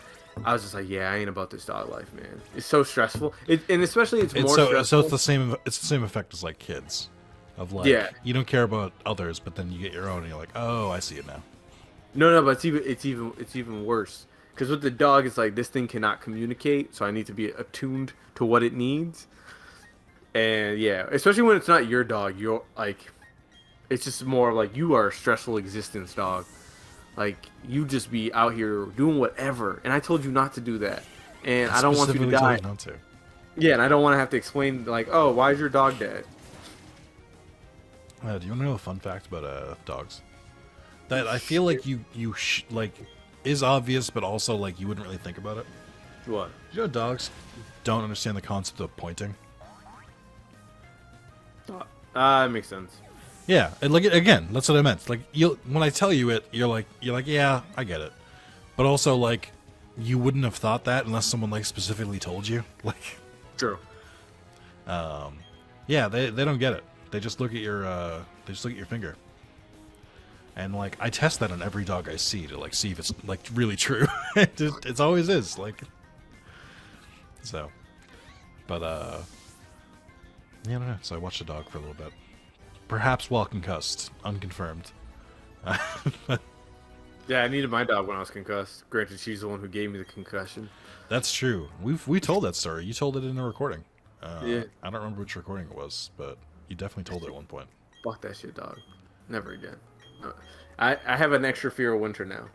I was just like, yeah, I ain't about this dog life, man. It's so stressful. And especially it's more stressful. So it's the same effect as like kids. Of like, you don't care about others, but then you get your own and you're like, oh, I see it now. No, but it's even worse. Because with the dog, it's like, this thing cannot communicate, so I need to be attuned to what it needs. And yeah, especially when it's not your dog, you're like, it's just more like you are a stressful existence, dog. Like, you just be out here doing whatever, and I told you not to do that, and I don't want you to die. Not to. Yeah, and I don't want to have to explain, like, oh, why is your dog dead? Do you want to know a fun fact about dogs? That I feel like like is obvious, but also like you wouldn't really think about it. What? You know, dogs don't understand the concept of pointing. It makes sense. Yeah, and like again, that's what I meant. Like when I tell you it, you're like, yeah, I get it. But also like, you wouldn't have thought that unless someone like specifically told you. Like, true. Yeah, they don't get it. They just look at your finger. And like I test that on every dog I see to like see if it's like really true. It always is like. So, but yeah, I don't know. So I watched the dog for a little bit. Perhaps while concussed, unconfirmed. Yeah, I needed my dog when I was concussed. Granted, she's the one who gave me the concussion. That's true. We told that story. You told it in a recording. Yeah. I don't remember which recording it was, but you definitely told it at one point. Fuck that shit, dog. never again. I have an extra fear of winter now.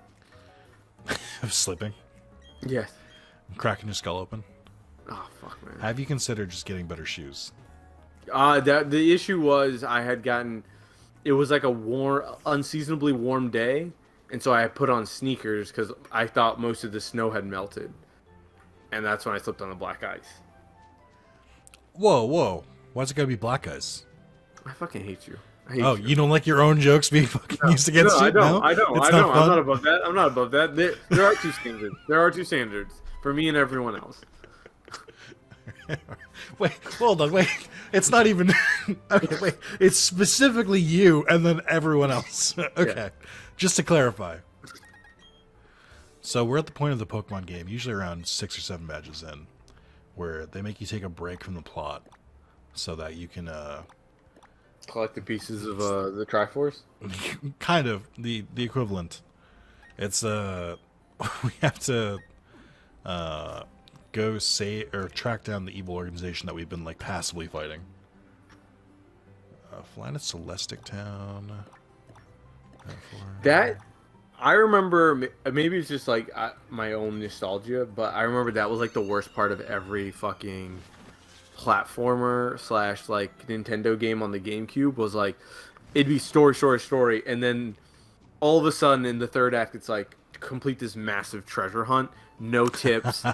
Of slipping, Yes. cracking your skull open. Oh fuck, man. Have you considered just getting better shoes? The issue was I had gotten. It was like a unseasonably warm day, and so I put on sneakers because I thought most of the snow had melted, and that's when I slipped on the black ice. Whoa! Why's it gotta be black ice? I fucking hate you. I hate Oh, you. you don't like your own jokes being fucking used against you? I don't. No? I don't. It's I not don't. fun? I'm not above that. I'm not above that. There are two standards. There are two standards for me and everyone else. Wait, hold on, wait. It's not even. Okay, wait. It's specifically you and then everyone else. Okay, Yeah. just to clarify. So we're at the point of the Pokemon game, usually around 6 or 7 badges in, where they make you take a break from the plot so that you can Collect the pieces of the Triforce. kind of the equivalent. It's we have to go say or track down the evil organization that we've been like passively fighting. Flying to Celestic Town. That I remember. Maybe it's just like my own nostalgia, but I remember that was like the worst part of every fucking platformer / like Nintendo game on the GameCube. Was like it'd be story, and then all of a sudden in the third act, it's like complete this massive treasure hunt. No tips.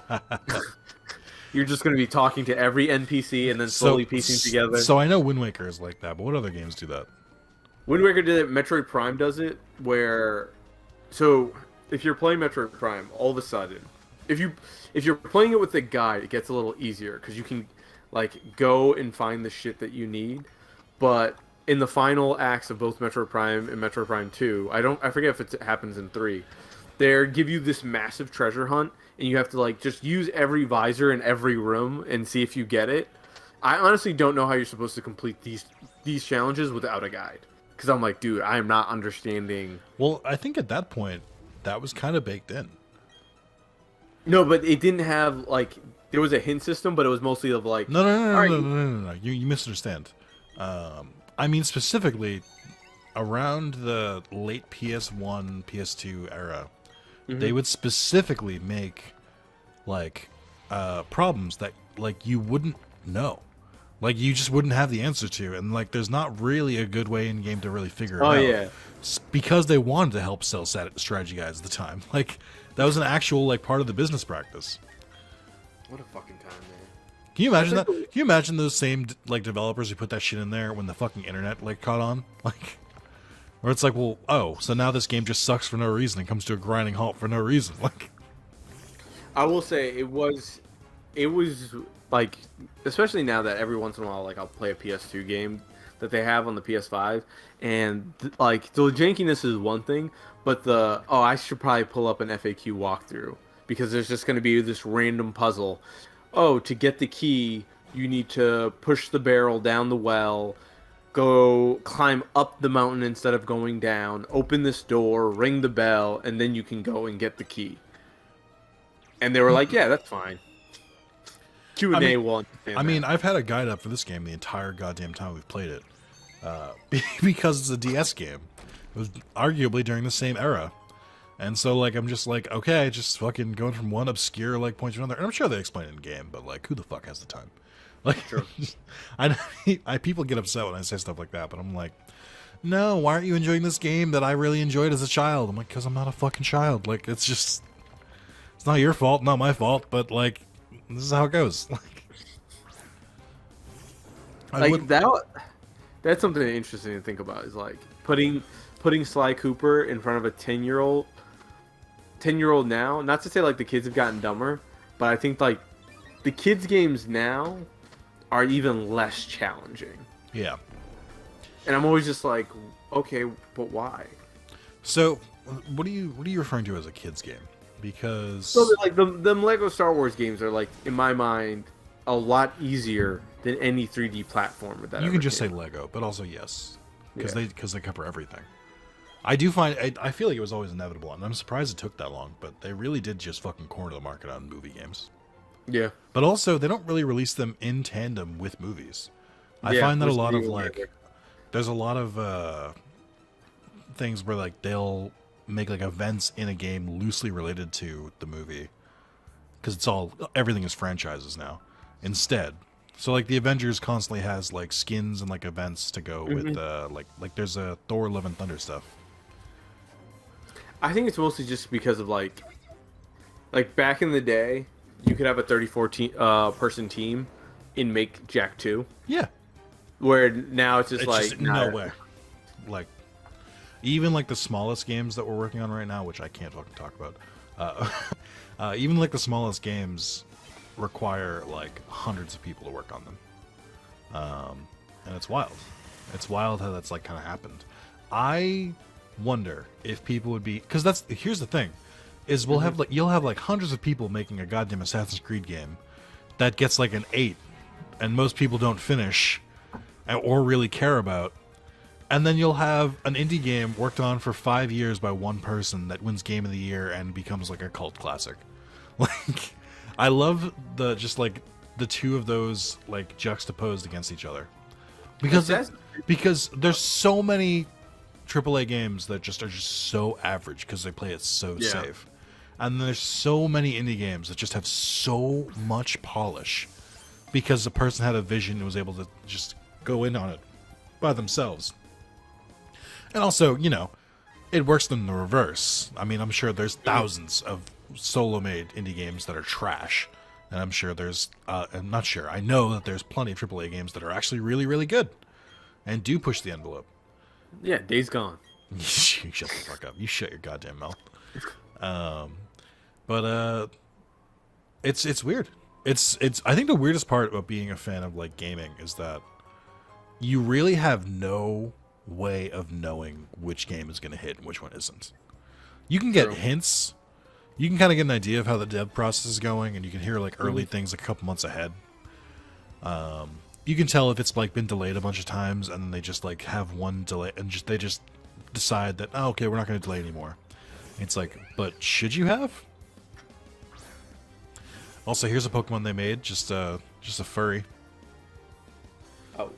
You're just going to be talking to every NPC and then slowly piecing together. So I know Wind Waker is like that, but what other games do that? Wind Waker did it. Metroid Prime does it. Where, so if you're playing Metroid Prime, all of a sudden, if you're playing it with the guide, it gets a little easier because you can like go and find the shit that you need. But in the final acts of both Metroid Prime and Metroid Prime 2, I forget if it happens in 3. They give you this massive treasure hunt, and you have to like just use every visor in every room and see if you get it. I honestly don't know how you're supposed to complete these challenges without a guide, because I'm like, dude, I am not understanding. Well, I think at that point that was kind of baked in. No, but it didn't have like there was a hint system, but it was mostly of like No. You misunderstand. I mean specifically around the late PS1, PS2 era. They would specifically make like problems that like you wouldn't know, like you just wouldn't have the answer to, and like there's not really a good way in game to really figure it out. Yeah, Because they wanted to help sell strategy guides at the time. Like that was an actual like part of the business practice. what a fucking time, man. Can you imagine that? Can you imagine those same like developers who put that shit in there when the fucking internet like caught on, like? Where it's like, well, oh, so now this game just sucks for no reason and comes to a grinding halt for no reason. Like, I will say it was like, especially now that every once in a while, like I'll play a PS2 game that they have on the PS5, and like the jankiness is one thing, but I should probably pull up an FAQ walkthrough because there's just going to be this random puzzle. Oh, to get the key, you need to push the barrel down the well. Go climb up the mountain instead of going down, open this door, ring the bell, and then you can go and get the key. And they were like, yeah, that's fine. Q&A will understand I mean, that. I've had a guide up for this game the entire goddamn time we've played it. Because it's a DS game. It was arguably during the same era. And so, like, I'm just like, okay, just fucking going from one obscure, like, point to another. And I'm sure they explain it in game, but, like, who the fuck has the time? Like, True. I people get upset when I say stuff like that, but I'm like, no, why aren't you enjoying this game that I really enjoyed as a child? I'm like, because I'm not a fucking child. Like, it's just, it's not your fault, not my fault, but like, this is how it goes. Like that's something interesting to think about. Is like putting Sly Cooper in front of a 10-year-old now. Not to say like the kids have gotten dumber, but I think like the kids' games now are even less challenging. Yeah. And I'm always just like, okay, but why? So, what are you referring to as a kids game? Because So like them Lego Star Wars games are like, in my mind, a lot easier than any 3D platformer that you ever can just came. say Lego, but also yes, because Yeah. they cover everything. I do find I feel like it was always inevitable, and I'm surprised it took that long. But they really did just fucking corner the market on movie games. Yeah. But also, they don't really release them in tandem with movies. I Yeah, find that a which lot of is like, weird. there's a lot of things where like they'll make like events in a game loosely related to the movie, because everything is franchises now. Instead, so like the Avengers constantly has like skins and like events to go with like there's a Thor: Love and Thunder stuff. I think it's mostly just because of like back in the day, you could have a 34 person team in Make Jack 2. Yeah. Where now it's just no way. Like, even like the smallest games that we're working on right now, which I can't fucking talk about, even like the smallest games require like hundreds of people to work on them. And it's wild. It's wild how that's like kind of happened. I wonder if people would be, because here's the thing, is you'll have like hundreds of people making a goddamn Assassin's Creed game that gets like an 8, and most people don't finish or really care about. And then you'll have an indie game worked on for 5 years by one person that wins Game of the Year and becomes like a cult classic. Like, I love the two of those like juxtaposed against each other, because there's so many AAA games that are just so average because they play it so safe, and there's so many indie games that just have so much polish because the person had a vision and was able to just go in on it by themselves. And also, you know, it works in the reverse. I mean, I'm sure there's thousands of solo-made indie games that are trash. And I'm sure I'm not sure. I know that there's plenty of AAA games that are actually really, really good and do push the envelope. Yeah, Days Gone. You shut the fuck up. You shut your goddamn mouth. But it's weird. It's I think the weirdest part about being a fan of like gaming is that you really have no way of knowing which game is going to hit and which one isn't. You can get hints. You can kind of get an idea of how the dev process is going, and you can hear like early things like a couple months ahead. You can tell if it's like been delayed a bunch of times, and then they just like have one delay, and they just decide that, oh, okay, we're not going to delay anymore. It's like, but should you have? Also, here's a Pokemon they made, just a furry. Oh,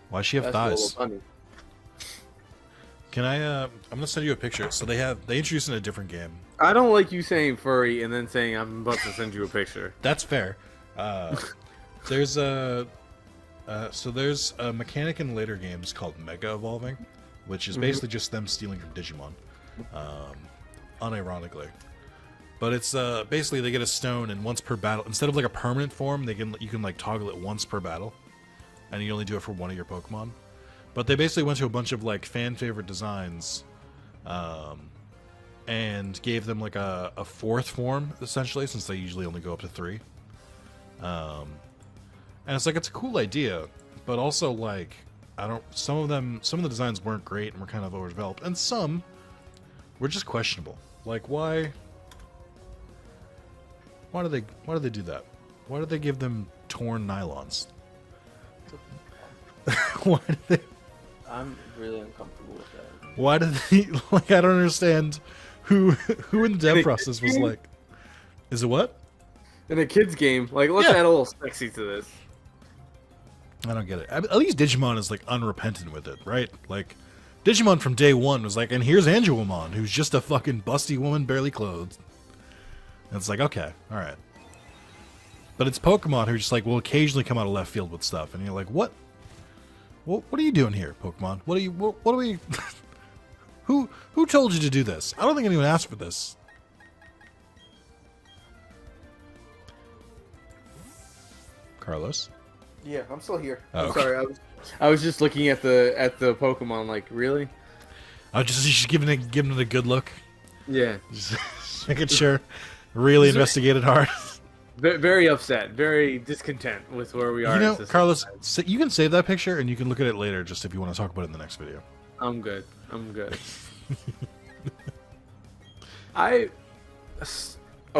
why does she have thighs? Can I'm gonna send you a picture. So they introduced in a different game. I don't like you saying furry and then saying I'm about to send you a picture. That's fair. There's a mechanic in later games called Mega Evolving, which is basically just them stealing from Digimon, unironically. But it's basically they get a stone, and once per battle, instead of like a permanent form, you can like toggle it once per battle, and you only do it for one of your Pokemon. But they basically went to a bunch of like fan favorite designs, and gave them like a fourth form essentially, since they usually only go up to 3. And it's like, it's a cool idea, but also like some of the designs weren't great and were kind of overdeveloped, and some were just questionable. Like why do they do that? Why do they give them torn nylons? Why do they? I'm really uncomfortable with that. Why did they, like, I don't understand who in the dev process was like, is it what? In a kid's game, like, let's add a little sexy to this. I don't get it. At least Digimon is, like, unrepentant with it, right? Like, Digimon from day one was like, and here's Angelomon, who's just a fucking busty woman barely clothed. And it's like, okay, alright. But it's Pokemon who just, like, will occasionally come out of left field with stuff, and you're like, what? What are you doing here, Pokemon? What are we... Who told you to do this? I don't think anyone asked for this. Carlos? Yeah, I'm still here. Oh, I'm sorry, I was just looking at the Pokemon, like, really? I was just giving it a good look. Yeah. Just making sure. Really investigated hard. Very upset, very discontent with where we are. You know, Carlos, you can save that picture and you can look at it later, just if you want to talk about it in the next video. I'm good. Oh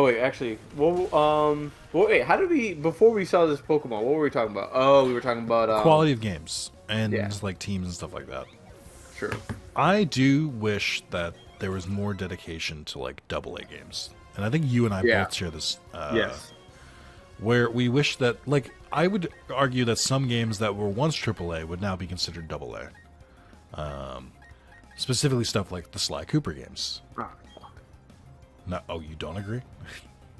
wait, actually, wait. How did we before we saw this Pokemon? What were we talking about? Oh, we were talking about quality of games and like teams and stuff like that. Sure. I do wish that there was more dedication to like AA games, and I think you and I both share this. Yes. Where we wish that, like, I would argue that some games that were once AAA would now be considered AA. Specifically stuff like the Sly Cooper games. Ah, fuck. No, oh, you don't agree?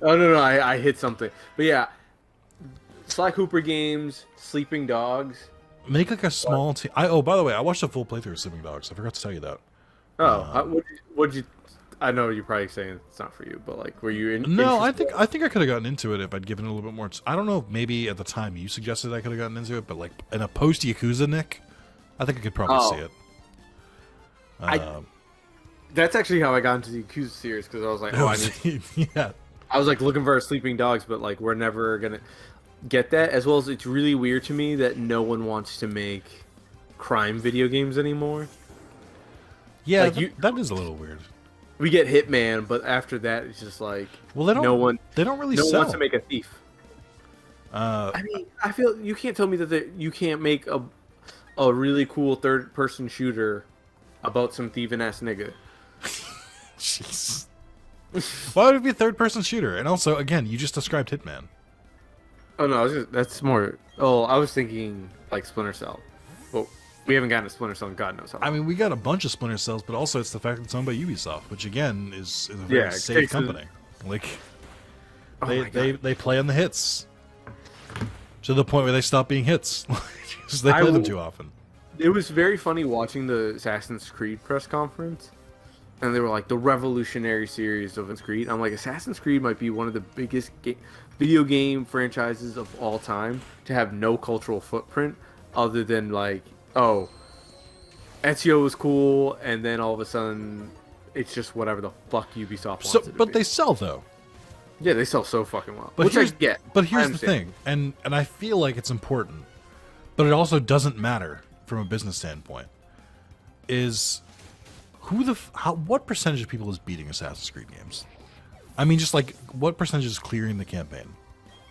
Oh no, I hit something. But yeah, Sly Cooper games, Sleeping Dogs. Make like a small team. Oh, by the way, I watched a full playthrough of Sleeping Dogs. I forgot to tell you that. Oh, what'd you? I know you're probably saying it's not for you, but like, were you? No, I think I could have gotten into it if I'd given it a little bit more. I don't know if maybe at the time you suggested I could have gotten into it, but like in a post Yakuza Nick, I think I could probably see it. That's actually how I got into the Yakuza series because I was like, yeah. I was like looking for a Sleeping Dogs, but like we're never gonna get that. As well as it's really weird to me that no one wants to make crime video games anymore. Yeah, like that is a little weird. We get Hitman, but after that, it's just like well, they don't. They don't really. No sell. one wants to make a thief. I mean, I feel you can't tell me that you can't make a really cool third-person shooter about some thieving ass nigga. Jeez. Why would it be a third-person shooter? And also, again, you just described Hitman. Oh no, that's more. Oh, I was thinking like Splinter Cell. Well, we haven't gotten a Splinter Cell in God knows how long. I mean, we got a bunch of Splinter Cells, but also it's the fact that it's owned by Ubisoft, which again is a very safe company. Like they play on the hits to the point where they stop being hits. They play them too often. It was very funny watching the Assassin's Creed press conference, and they were like the revolutionary series of Assassin's Creed. I'm like, Assassin's Creed might be one of the biggest video game franchises of all time to have no cultural footprint other than like, oh, Ezio was cool, and then all of a sudden it's just whatever the fuck Ubisoft wants it to but be. they sell though. Yeah, they sell so fucking well. But Which I get. But here's the thing, and I feel like it's important, but it also doesn't matter from a business standpoint. Is what percentage of people is beating Assassin's Creed games? I mean, just like what percentage is clearing the campaign?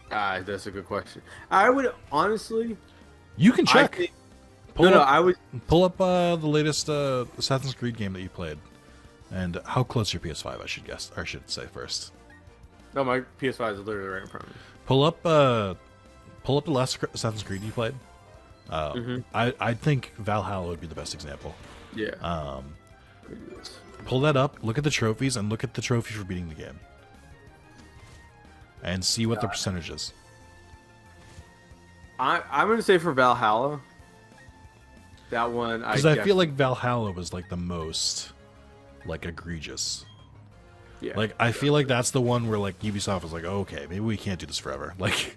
That's a good question. I would honestly. You can check. I would pull up the latest Assassin's Creed game that you played, and how close your PS5. I should guess, or I should say first. No, my PS5 is literally right in front of me. Pull up the last Assassin's Creed you played. I think Valhalla would be the best example. Yeah. Pull that up, look at the trophies, and look at the trophy for beating the game. And see what the percentage is. I'm going to say for Valhalla, that one... Because I feel like Valhalla was like the most like egregious. Yeah. Like, I feel like that's the one where like Ubisoft was like, oh, okay, maybe we can't do this forever. Like...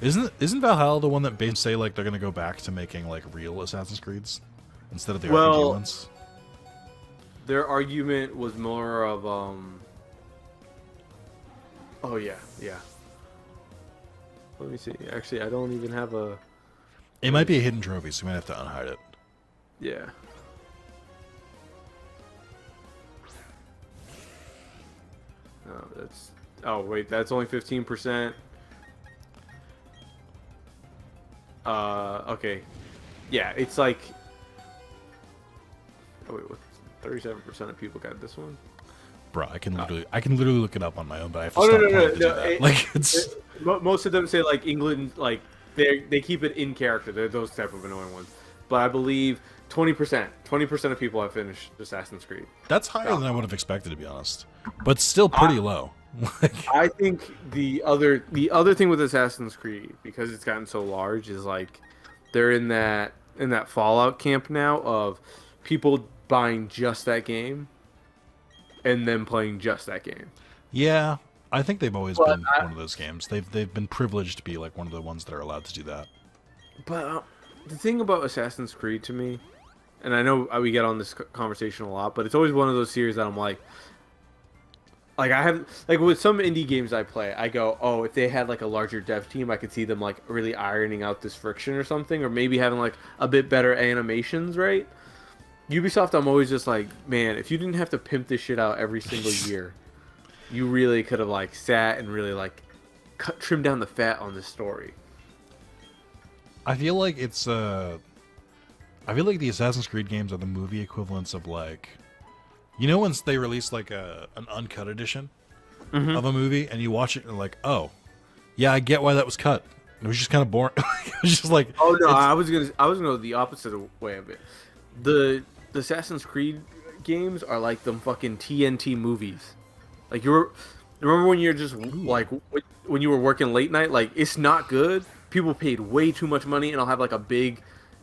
Isn't Valhalla the one that basically say like they're gonna go back to making like real Assassin's Creeds instead of the RPG ones? Their argument was more of oh yeah. Let me see. Actually, I don't even have a. It might be a hidden trophy, so we might have to unhide it. Yeah. Oh, that's. Oh wait, that's only 15%. Okay. Yeah, it's like... Oh, wait, what? 37% of people got this one? Bro, I can literally look it up on my own, but I have to stop to do that. Like, it's... Most of them say, like, England, like, they keep it in character. They're those type of annoying ones. But I believe 20% of people have finished Assassin's Creed. That's higher than I would have expected, to be honest. But still pretty low. I think the other thing with Assassin's Creed, because it's gotten so large, is like they're in that Fallout camp now of people buying just that game and then playing just that game. Yeah, I think they've always been one of those games. They've been privileged to be like one of the ones that are allowed to do that. But the thing about Assassin's Creed to me, and I know we get on this conversation a lot, but it's always one of those series that I'm like I have, like with some indie games I play, I go, oh, if they had like a larger dev team, I could see them like really ironing out this friction or something, or maybe having like a bit better animations, right? Ubisoft, I'm always just like, man, if you didn't have to pimp this shit out every single year, you really could have like sat and really like trimmed down the fat on this story. I feel like it's I feel like the Assassin's Creed games are the movie equivalents of like, you know, once they release like an uncut edition of a movie and you watch it and you're like, oh, yeah, I get why that was cut. It was just kind of boring. It was just like, Oh no, it's- I was gonna go the opposite way of it. The Assassin's Creed games are like them fucking TNT movies. Like remember when you're just like when you were working late night? Like it's not good. People paid way too much money, and I'll have like a big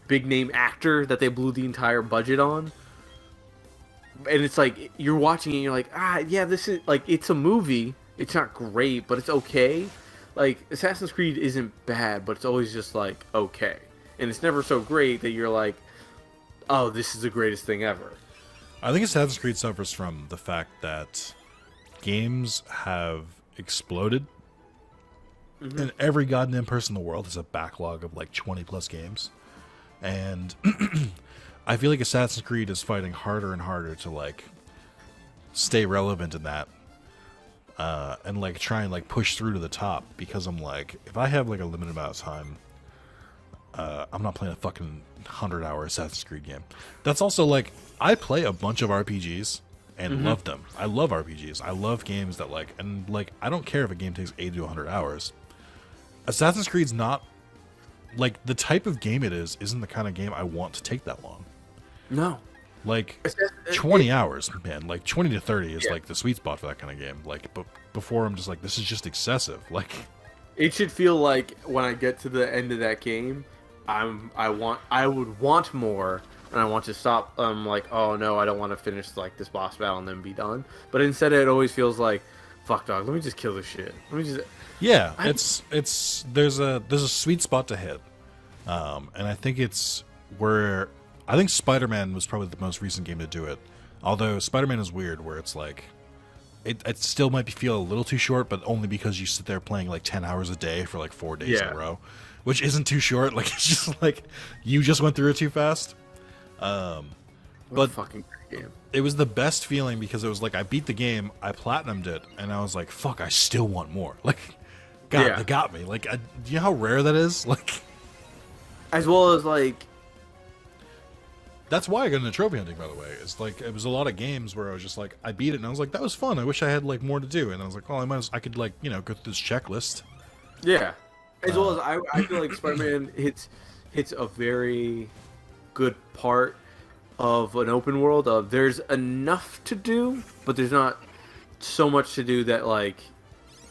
name actor that they blew the entire budget on. And it's like you're watching it, and you're like, yeah, this is like it's a movie. It's not great, but it's okay. Like Assassin's Creed isn't bad, but it's always just like okay, and it's never so great that you're like, oh, this is the greatest thing ever. I think Assassin's Creed suffers from the fact that games have exploded, and every goddamn person in the world has a backlog of like 20 plus games, and I feel like Assassin's Creed is fighting harder and harder to like stay relevant in that. And like try and like push through to the top, because I'm like, if I have like a limited amount of time, I'm not playing a fucking 100-hour Assassin's Creed game. That's also like, I play a bunch of RPGs and love them. I love RPGs. I love games that like, and like, I don't care if a game takes 80 to 100 hours. Assassin's Creed's not like the type of game it is. Isn't the kind of game I want to take that long. No, Like 20 hours, man. Like 20 to 30 is like the sweet spot for that kind of game. Like, but before I'm just like, this is just excessive. Like, it should feel like when I get to the end of that game, I would want more, and I want to stop. I'm like, oh no, I don't want to finish like this boss battle and then be done. But instead, it always feels like, fuck dog, let me just kill this shit. Let me just. yeah, it's there's a sweet spot to hit, and I think it's where I think Spider-Man was probably the most recent game to do it. Although Spider-Man is weird, where it's like it still might feel a little too short, but only because you sit there playing like 10 hours a day for like 4 days in a row, which isn't too short. Like it's just like you just went through it too fast. But Fucking great game. it was the best feeling because it was like I beat the game, I platinumed it, and I was like, fuck, I still want more. Like, God, they got me. Like, do you know how rare that is? Like, As well as like. that's why I got into trophy hunting, by the way. It's like, it was a lot of games where I was just like, I beat it and I was like, that was fun. I wish I had like more to do. And I was like, well, I could like, you know, go through this checklist. Yeah, as well as I feel like Spider-Man hits a very good part of an open world. Of there's enough to do, but there's not so much to do that like,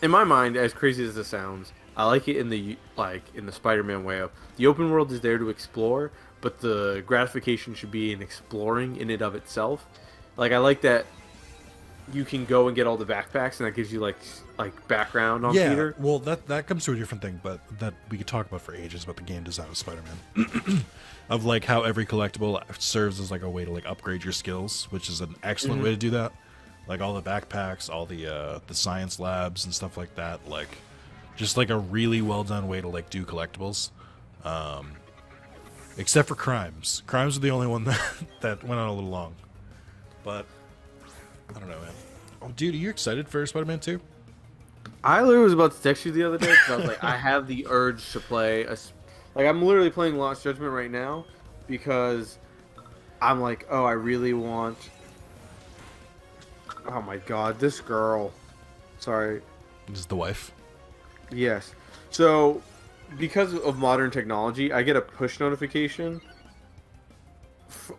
in my mind, as crazy as this sounds, I like it in the Spider-Man way of the open world is there to explore, but the gratification should be in exploring in and of itself. Like I like that you can go and get all the backpacks, and that gives you like background on Peter. Well, that comes to a different thing, but that we could talk about for ages about the game design of Spider-Man, of like how every collectible serves as like a way to like upgrade your skills, which is an excellent way to do that. Like all the backpacks, all the science labs and stuff like that, like just like a really well done way to like do collectibles. Except for crimes. Crimes are the only one that went on a little long, but. I don't know, man. Oh, dude, are you excited for Spider-Man 2? I literally was about to text you the other day because I was like, I have the urge to play. Like, I'm literally playing Lost Judgment right now because I'm like, oh, I really want. Oh my god, this girl. Sorry. This is the wife. Yes. So, because of modern technology, I get a push notification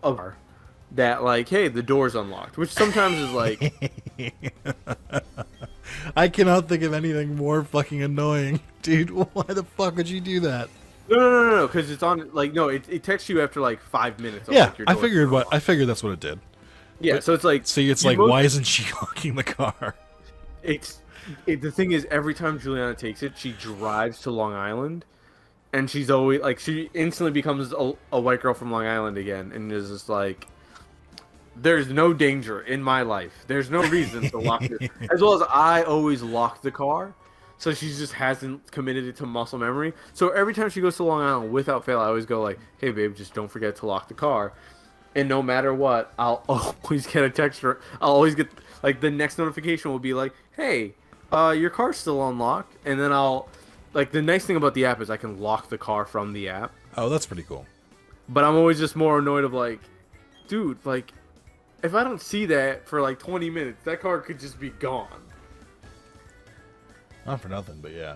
of her that like, hey, the door's unlocked, which sometimes is like. I cannot think of anything more fucking annoying, dude. Why the fuck would you do that? No, because it's on like no, it texts you after like 5 minutes. Of, Yeah, like, your I door's figured unlocked. I figured that's what it did. Yeah, But- so it's like See, it's you like, both- why isn't she locking the car? The thing is, every time Juliana takes it, she drives to Long Island, and she's always like she instantly becomes a white girl from Long Island again, and is just like. There's no danger in my life. There's no reason to lock it. As well as I always lock the car, so she just hasn't committed it to muscle memory. So every time she goes to Long Island, without fail, I always go like, "Hey, babe, just don't forget to lock the car." And no matter what, I'll always get a text. I'll always get like the next notification will be like, "Hey, your car's still unlocked." And then I'll like the nice thing about the app is I can lock the car from the app. Oh, that's pretty cool. But I'm always just more annoyed of like, dude, like. If I don't see that for like 20 minutes, that car could just be gone. Not for nothing, but yeah.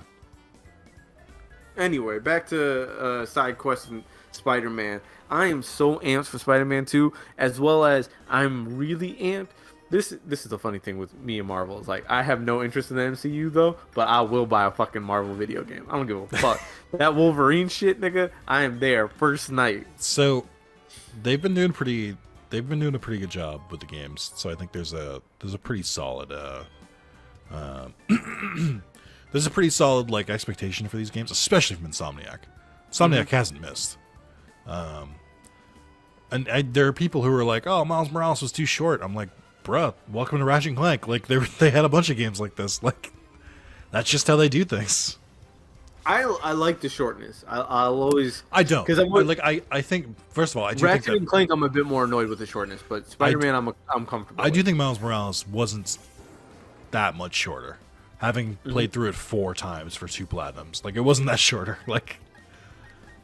Anyway, back to side quest and Spider-Man. I am so amped for Spider-Man 2, as well as I'm really amped. This is the funny thing with me and Marvel. It's like I have no interest in the MCU though, but I will buy a fucking Marvel video game. I don't give a fuck. That Wolverine shit, nigga, I am there first night. So they've been doing a pretty good job with the games. So I think there's a pretty solid there's a pretty solid like expectation for these games, especially from Insomniac. Insomniac hasn't missed. And there are people who are like, "Oh, Miles Morales was too short." I'm like, "Bruh, welcome to Ratchet and Clank." Like they had a bunch of games like this. Like that's just how they do things. I like the shortness. I'll always. I don't because I think first of all I do Ratchet think and Clank I'm a bit more annoyed with the shortness, but Spider-Man I'm comfortable. I do with. think Miles Morales wasn't that much shorter. Having played through it 4 times for 2 platinums, like it wasn't that shorter. Like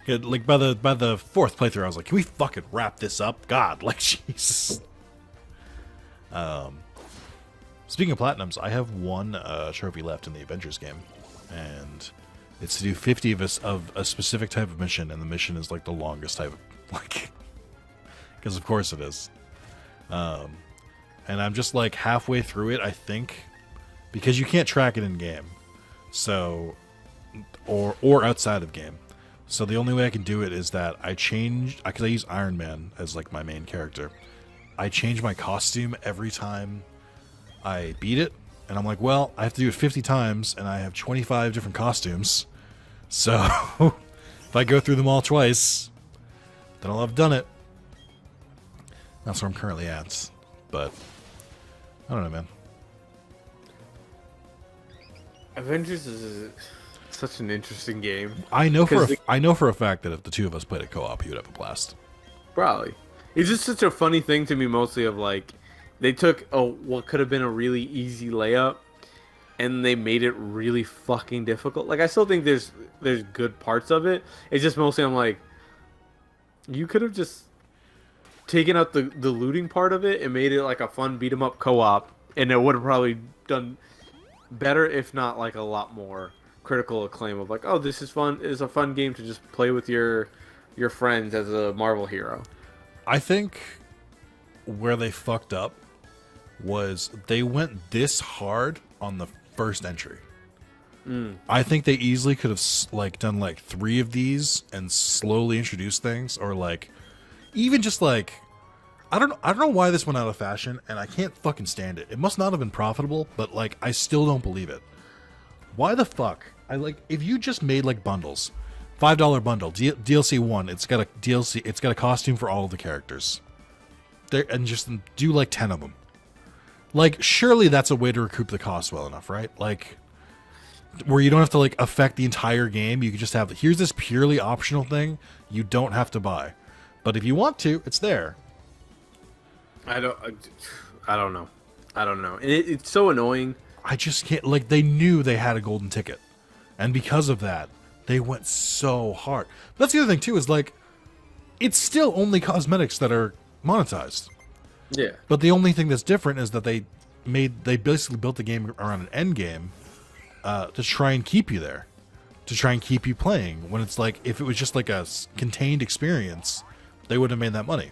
by the 4th playthrough, I was like, "Can we fucking wrap this up?" God, like Jesus. Speaking of platinums, I have one trophy left in the Avengers game, and it's to do 50 of a specific type of mission, and the mission is like the longest type of like, because of course it is. And I'm just like halfway through it, I think, because you can't track it in game, so or outside of game. So the only way I can do it is that because I use Iron Man as like my main character. I change my costume every time I beat it, and I'm like, well, I have to do it 50 times, and I have 25 different costumes. So if I go through them all twice, then I'll have done it. That's where I'm currently at. But I don't know, man. Avengers is such an interesting game. I know for a fact that if the two of us played a co-op, you would have a blast. Probably. It's just such a funny thing to me, mostly of like, they took what could have been a really easy layup, and they made it really fucking difficult. Like, I still think there's good parts of it. It's just mostly I'm like, you could have just taken out the looting part of it and made it like a fun beat 'em up co-op, and it would have probably done better, if not like a lot more critical acclaim of like, oh, this is fun. It's a fun game to just play with your friends as a Marvel hero. I think where they fucked up was they went this hard on the first entry. I think they easily could have like done like 3 of these and slowly introduced things, or like even just like I don't know why this went out of fashion, and I can't fucking stand it. It must not have been profitable, but like I still don't believe it. Why the fuck? If you just made like bundles, $5 bundle, DLC 1, it's got a costume for all of the characters. And just do like 10 of them. Like, surely that's a way to recoup the cost well enough, right? Like, where you don't have to like affect the entire game. You can just have, here's this purely optional thing you don't have to buy, but if you want to, it's there. I don't know. And it's so annoying. I just can't, like, they knew they had a golden ticket, and because of that, they went so hard. But that's the other thing too, is like, it's still only cosmetics that are monetized. Yeah. But the only thing that's different is that they basically built the game around an end game to try and keep you there, to try and keep you playing. When it's like, if it was just like a contained experience, they wouldn't have made that money.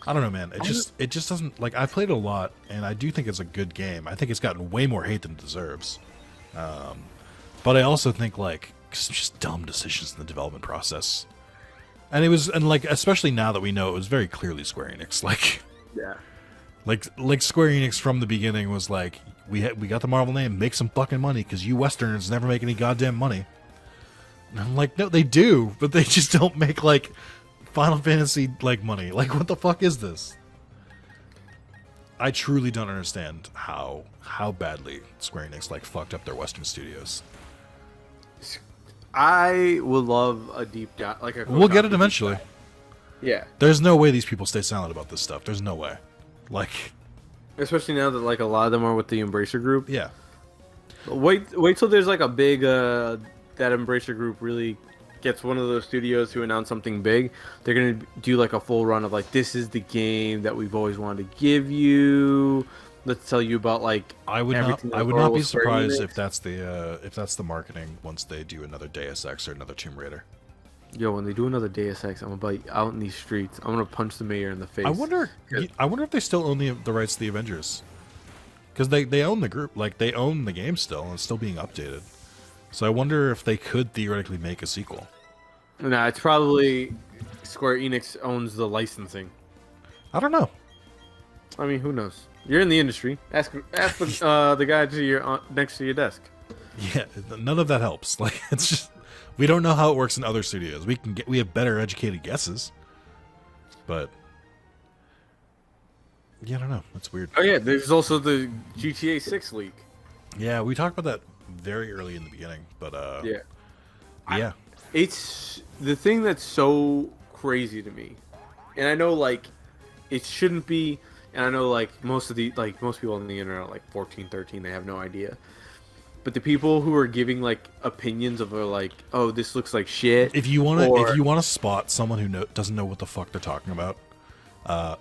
I don't know, man. It just doesn't, like, I've played it a lot, and I do think it's a good game. I think it's gotten way more hate than it deserves. But I also think, like, some just dumb decisions in the development process. And like, especially now that we know it was very clearly Square Enix. Like, Yeah. like Square Enix from the beginning was like, we got the Marvel name, make some fucking money, because you Westerners never make any goddamn money. And I'm like, no, they do, but they just don't make, like, Final Fantasy like money. Like, what the fuck is this? I truly don't understand how badly Square Enix like fucked up their Western studios. I would love a deep dive, like a. We'll get it eventually. Yeah. There's no way these people stay silent about this stuff. There's no way. Like, Especially now that like a lot of them are with the Embracer Group. yeah. Wait till there's like a big that Embracer Group really gets one of those studios to announce something big. They're gonna do like a full run of like, this is the game that we've always wanted to give you. that tell you about like I would everything. not. I that's would not be Marvel Square surprised Enix. if that's the marketing once they do another Deus Ex or another Tomb Raider. Yo, when they do another Deus Ex, I'm gonna be out in these streets. I'm gonna punch the mayor in the face. I wonder. I wonder if they still own the rights to the Avengers, because they own the group. Like they own the game still, and it's still being updated. So I wonder if they could theoretically make a sequel. Nah, it's probably Square Enix owns the licensing. I don't know. I mean, who knows? You're in the industry. Ask the guy to your next to your desk. Yeah, none of that helps. Like it's just we don't know how it works in other studios. We have better educated guesses, but yeah, I don't know. That's weird. Oh yeah, there's also the GTA 6 leak. Yeah, we talked about that very early in the beginning, but Yeah. yeah, It's the thing that's so crazy to me, and I know like it shouldn't be, and I know like most people on the internet are like 14, 13, they have no idea. But the people who are giving like opinions of like, oh, this looks like shit. if you want to spot someone who doesn't know what the fuck they're talking about,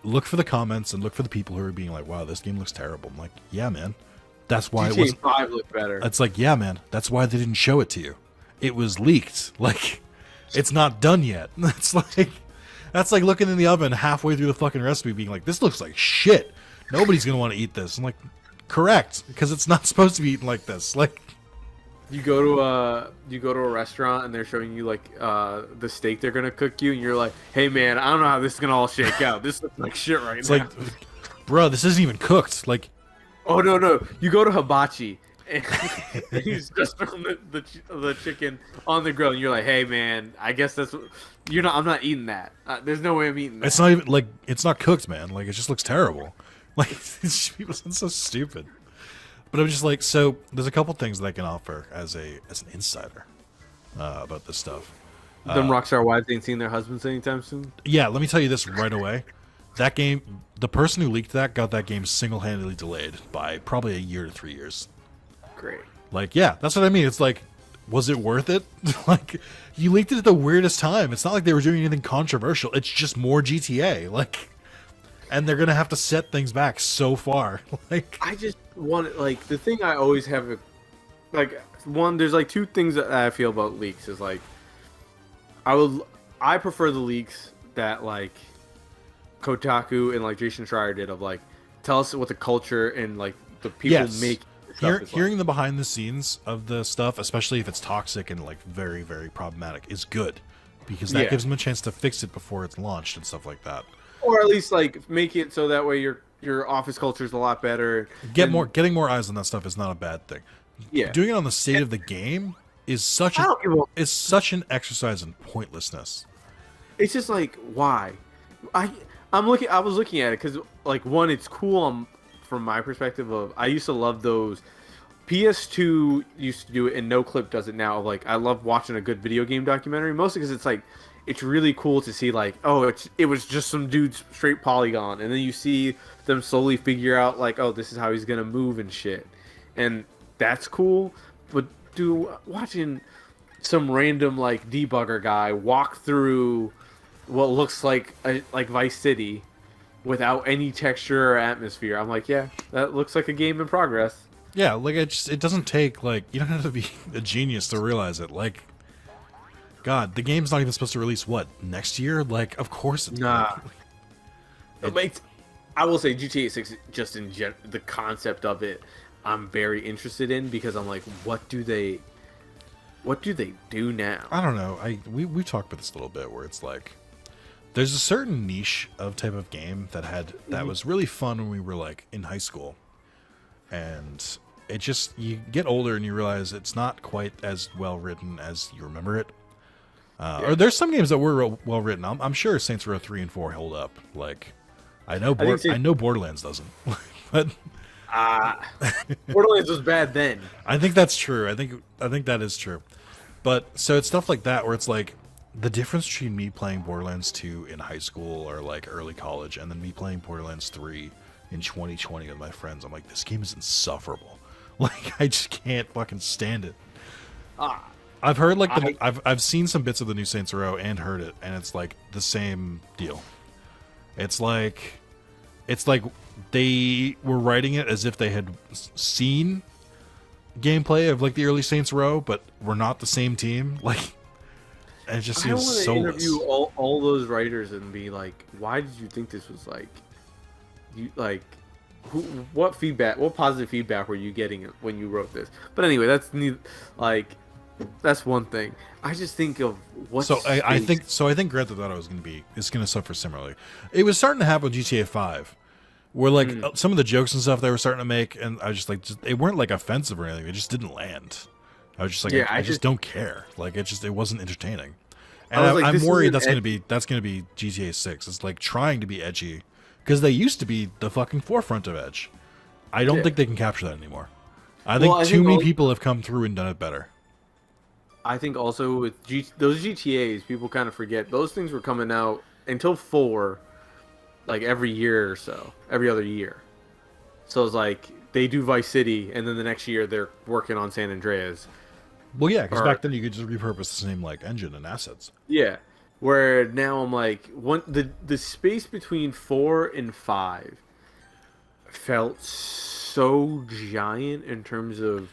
look for the comments and look for the people who are being like, wow, this game looks terrible. I'm like, yeah, man, that's why it was. GTA 5 looked better. It's like, yeah, man, that's why they didn't show it to you. It was leaked. Like, it's not done yet. That's like looking in the oven halfway through the fucking recipe, being like, this looks like shit. Nobody's gonna want to eat this. I'm like, correct, because it's not supposed to be eaten like this. Like, You go to a restaurant and they're showing you like the steak they're gonna cook you, and you're like, hey man, I don't know how this is gonna all shake out. This looks like shit right it's now. like, bro, this isn't even cooked. Like, Oh no! You go to hibachi and he's just throwing the chicken on the grill, and you're like, "Hey man, I guess that's you're not. I'm not eating that. There's no way I'm eating that." it's not even like it's not cooked, man. Like, it just looks terrible. Like, people sound so stupid. But I'm just like, so there's a couple things that I can offer as an insider about this stuff. Them Rockstar wives ain't seen their husbands anytime soon. Yeah, let me tell you this right away. That game, the person who leaked that got that game single-handedly delayed by probably a year to 3 years. Great. Like, yeah, that's what I mean. It's like, was it worth it? Like, you leaked it at the weirdest time. It's not like they were doing anything controversial. It's just more GTA. Like, and they're gonna have to set things back so far. Like, I just want like the thing I always have like one. There's like two things that I feel about leaks is like I prefer the leaks that like Kotaku and like Jason Schreier did of like tell us what the culture and like the people yes. make Hearing the behind the scenes of the stuff, especially if it's toxic and like very, very problematic, is good because that gives them a chance to fix it before it's launched and stuff like that. Or at least like make it so that way your office culture is a lot better. Getting more eyes on that stuff is not a bad thing. Yeah, Doing it on the state of the game is such an exercise in pointlessness. It's just like why? I was looking at it because like one, it's cool. From my perspective of I used to love those. PS2 used to do it and No Clip does it now. Like I love watching a good video game documentary mostly because it's like it's really cool to see like it was just some dude's straight polygon and then you see them slowly figure out like this is how he's gonna move and shit, and that's cool. But watching some random like debugger guy walk through what looks like Vice City without any texture or atmosphere, I'm like, yeah, that looks like a game in progress. Yeah, like it doesn't take like you don't have to be a genius to realize it. Like, God, the game's not even supposed to release next year. Like, of course it's Nah. I will say GTA 6 just the concept of it, I'm very interested in because I'm like, what do they do now? I don't know. We talked about this a little bit where it's like there's a certain niche of type of game that was really fun when we were like in high school, and it just you get older and you realize it's not quite as well written as you remember it. Or there's some games that were well written. I'm sure Saints Row 3 and 4 hold up. Like I know Borderlands doesn't, but Borderlands was bad then. I think that's true. I think that is true. But so it's stuff like that where it's like the difference between me playing Borderlands 2 in high school or like early college and then me playing Borderlands 3 in 2020 with my friends. I'm like, this game is insufferable. Like I just can't fucking stand it. I've heard like I've seen some bits of the new Saints Row and heard it, and it's like the same deal. It's like It's like they were writing it as if they had seen gameplay of like the early Saints Row, but we're not the same team. Like, and it just I feels want to soulless. interview all those writers and be like, why did you think this was like? You like, what positive feedback were you getting when you wrote this? But anyway, that's one thing. I just think of what. So I think Grand Theft Auto is going to suffer similarly. It was starting to happen with GTA 5, where like some of the jokes and stuff they were starting to make, and I was just like, they weren't like offensive or anything. It just didn't land. I was just like, I just don't care. Like it wasn't entertaining. And I'm worried that's going to be GTA 6. It's like trying to be edgy because they used to be the fucking forefront of edge. I don't think they can capture that anymore. I think too many people have come through and done it better. I think also with those GTAs, people kind of forget those things were coming out until 4, like every year or so, every other year. So it's like they do Vice City, and then the next year they're working on San Andreas. Well, yeah, because back then you could just repurpose the same like engine and assets. Yeah, where now I'm like, the space between 4 and 5 felt so giant in terms of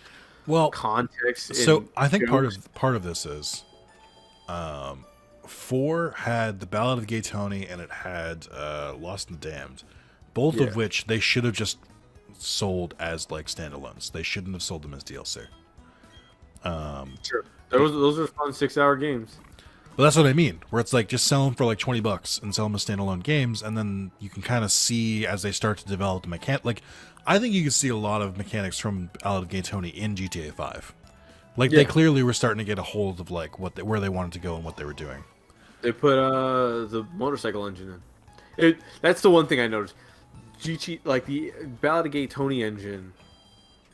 context. So I think jokes. part of this is, 4 had the Ballad of Gay Tony and it had Lost and the Damned, both of which they should have just sold as like standalones. They shouldn't have sold them as DLC. Sure, those are fun 6-hour games. But that's what I mean, where it's like just sell them for like $20 and sell them as standalone games, and then you can kind of see as they start to develop the mechanic. Like, I think you can see a lot of mechanics from Ballad of Gay Tony in GTA 5. Like, they clearly were starting to get a hold of like where they wanted to go and what they were doing. They put the motorcycle engine in. That's the one thing I noticed. Like the Ballad of Gay Tony engine,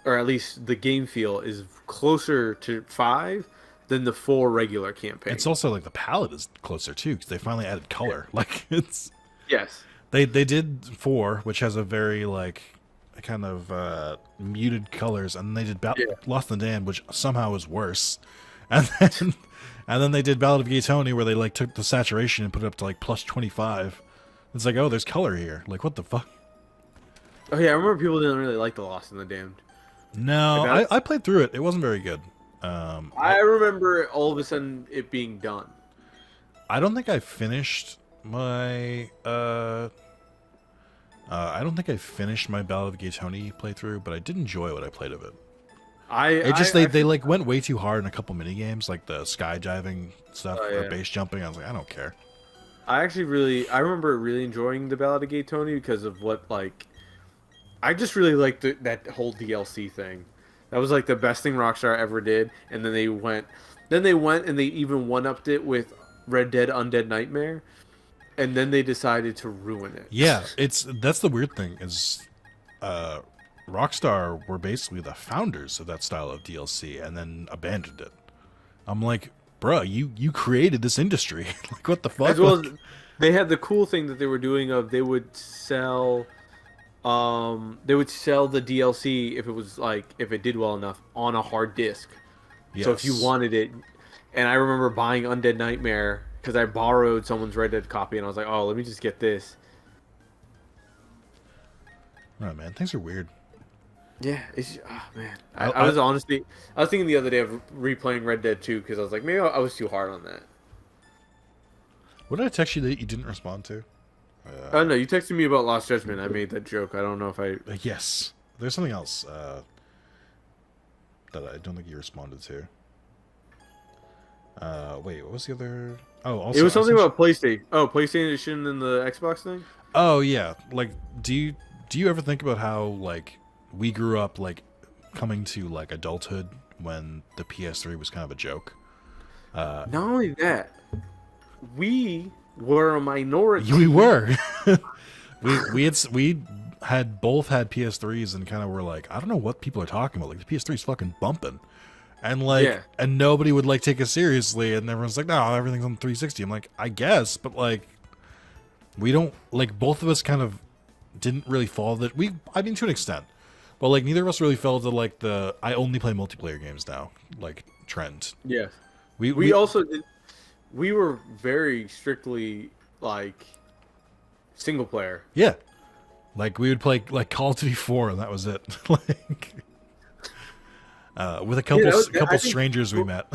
or at least the game feel, is closer to 5 than the 4 regular campaign. It's also like the palette is closer too, because they finally added color. Like it's they did 4, which has a very like kind of muted colors, and they did Lost in the Damned, which somehow is worse, and then they did Ballad of Gay Tony, where they like took the saturation and put it up to like plus 25. It's like, oh, there's color here. Like, what the fuck? Oh yeah, I remember people didn't really like the Lost in the Damned. No, I played through it. It wasn't very good. I remember all of a sudden it being done. I don't think I finished my I don't think I finished my Ballad of Gay Tony playthrough, but I did enjoy what I played of it. They like went way too hard in a couple mini games, like the skydiving stuff or base jumping. I was like, I don't care. I remember really enjoying the Ballad of Gay Tony because of what I just really liked that whole DLC thing. That was like the best thing Rockstar ever did. And then they went and they even one-upped it with Red Dead Undead Nightmare. And then they decided to ruin it. Yeah, that's the weird thing is Rockstar were basically the founders of that style of DLC and then abandoned it. I'm like, bruh, you created this industry. Like, what the fuck? As well as they had the cool thing that they were doing of they would sell the DLC if it did well enough on a hard disk. Yes. So if you wanted it, and I remember buying Undead Nightmare because I borrowed someone's Red Dead copy, and I was like, oh, let me just get this. Oh man, things are weird. Yeah, man. I was thinking the other day of replaying Red Dead 2 because I was like, maybe I was too hard on that. What did I text you that you didn't respond to? Oh no, you texted me about Lost Judgment. I made that joke. I don't know if I. Yes, there's something else that I don't think you responded to. Wait, what was the other? Oh, also it was something about PlayStation. Oh, PlayStation and the Xbox thing. Oh yeah, like do you ever think about how like we grew up like coming to like adulthood when the PS3 was kind of a joke? Not only that, we were a minority. We were. we had both had PS3s and kind of were like, I don't know what people are talking about. Like the PS3 is fucking bumping, and like, and nobody would like take us seriously, and everyone's like, no, everything's on 360. I'm like, I guess, but like, we don't like. Both of us kind of didn't really follow that. I mean, to an extent, but like neither of us really fell to like the I only play multiplayer games now like trend. Yeah, we also did. We were very strictly like single player. Yeah. Like we would play like Call of Duty 4, and that was it. Like with a couple I think strangers we met.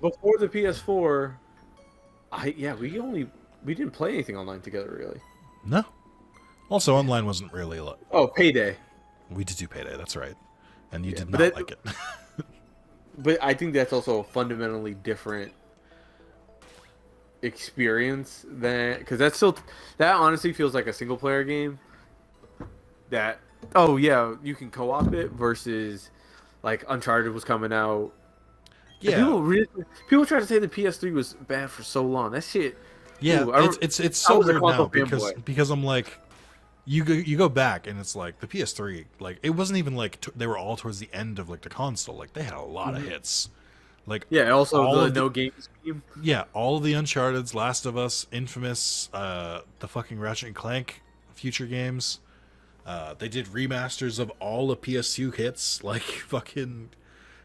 before the PS4, we didn't play anything online together really. No. Also, online wasn't really. Oh, Payday. We did do Payday. That's right, and you did but not like it. But I think that's also a fundamentally different experience than because that honestly feels like a single player game. That you can co-op it versus like Uncharted was coming out. Yeah, people try to say the PS3 was bad for so long. That shit. Yeah, it's so weird now because I'm like, you go back and it's like the PS3, like it wasn't even like they were all towards the end of like the console. Like they had a lot of hits. Like also the no game scheme. Yeah, all of the Uncharted's, Last of Us, Infamous, the fucking Ratchet and Clank future games. They did remasters of all the PS2 hits. Like fucking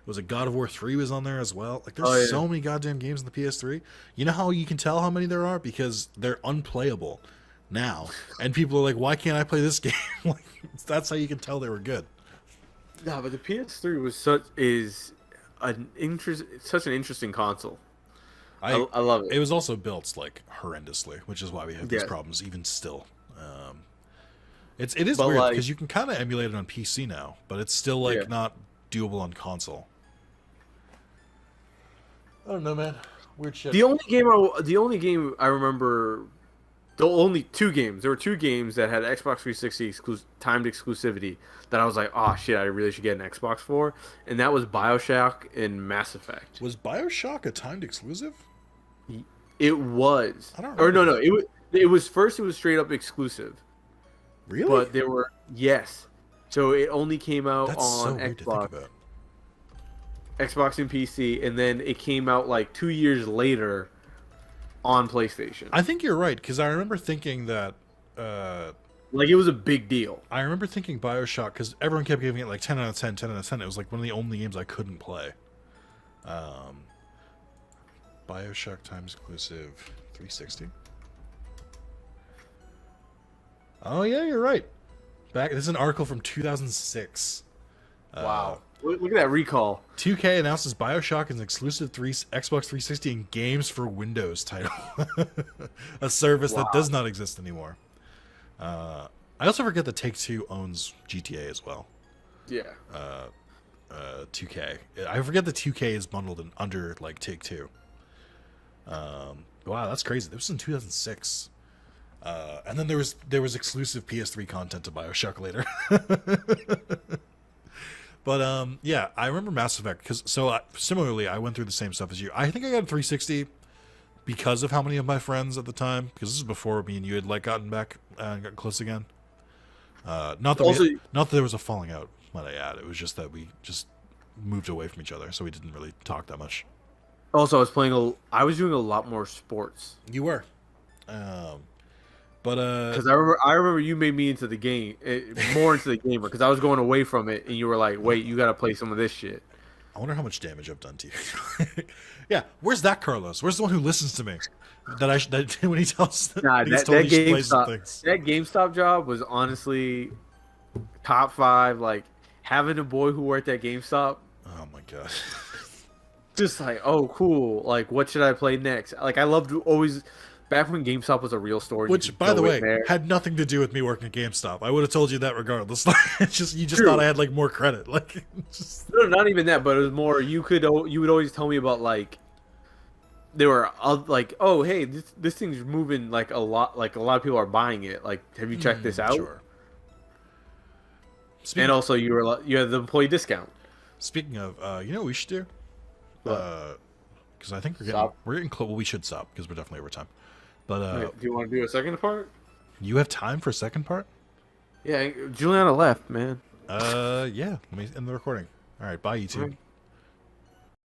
was it God of War 3 was on there as well. Like there's so many goddamn games in the PS3. You know how you can tell how many there are? Because they're unplayable now. And people are like, why can't I play this game? Like that's how you can tell they were good. No, but the PS3 was such an interesting console. I love it. It was also built like horrendously, which is why we have these problems even still. It is weird because you can kind of emulate it on PC now, but it's still like not doable on console. I don't know, man. Weird shit. The only game I remember, the only two games. There were two games that had Xbox 360 timed exclusivity that I was like, oh shit, I really should get an Xbox for, and that was BioShock and Mass Effect. Was BioShock a timed exclusive? It was. I don't remember. Or no. It was first. It was straight up exclusive. Really? But there were So it only came out That's on so weird Xbox. to think about. Xbox and PC, and then it came out like 2 years later on PlayStation. I think you're right because I remember thinking that, like it was a big deal. I remember thinking BioShock because everyone kept giving it like 10 out of 10, 10 out of 10. It was like one of the only games I couldn't play. BioShock time exclusive 360. Oh yeah, you're right. This is an article from 2006. Wow. Look at that recall. 2K announces BioShock is an exclusive Xbox 360 and games for Windows title. A service that does not exist anymore. I also forget that Take-Two owns GTA as well. Yeah. 2K. I forget that 2K is bundled under like Take-Two. Wow, that's crazy. This was in 2006. And then there was exclusive PS3 content to BioShock later. But yeah, I remember Mass Effect because similarly, I went through the same stuff as you. I think I got a 360 because of how many of my friends at the time. Because this is before me and you had like gotten back and gotten close again. Not that there was a falling out, might I add. It was just that we just moved away from each other, so we didn't really talk that much. Also, I was doing a lot more sports. You were, but because I remember you made me into the game, more into the gamer, because I was going away from it, and you were like, "Wait, you got to play some of this shit." I wonder how much damage I've done to you. Yeah, where's that Carlos? Where's the one who listens to me? That when he tells that GameStop job was honestly top 5. Like having a boy who worked at GameStop. Oh my god. Just like, oh cool. Like, what should I play next? Like, I loved always. Back when GameStop was a real store, which, by the way, had nothing to do with me working at GameStop. I would have told you that regardless. You just thought I had like more credit. Like, no, not even that, but it was more. You would always tell me about like they were like, oh hey, this thing's moving like a lot. Like a lot of people are buying it. Like, have you checked this out? Sure. And also, you had the employee discount. Speaking of, you know what we should do? Because I think we're getting close. Well, we should stop because we're definitely over time. But do you want to do a second part? You have time for a second part? Yeah, Juliana left, man. Yeah. Let me end the recording. All right, bye, you two.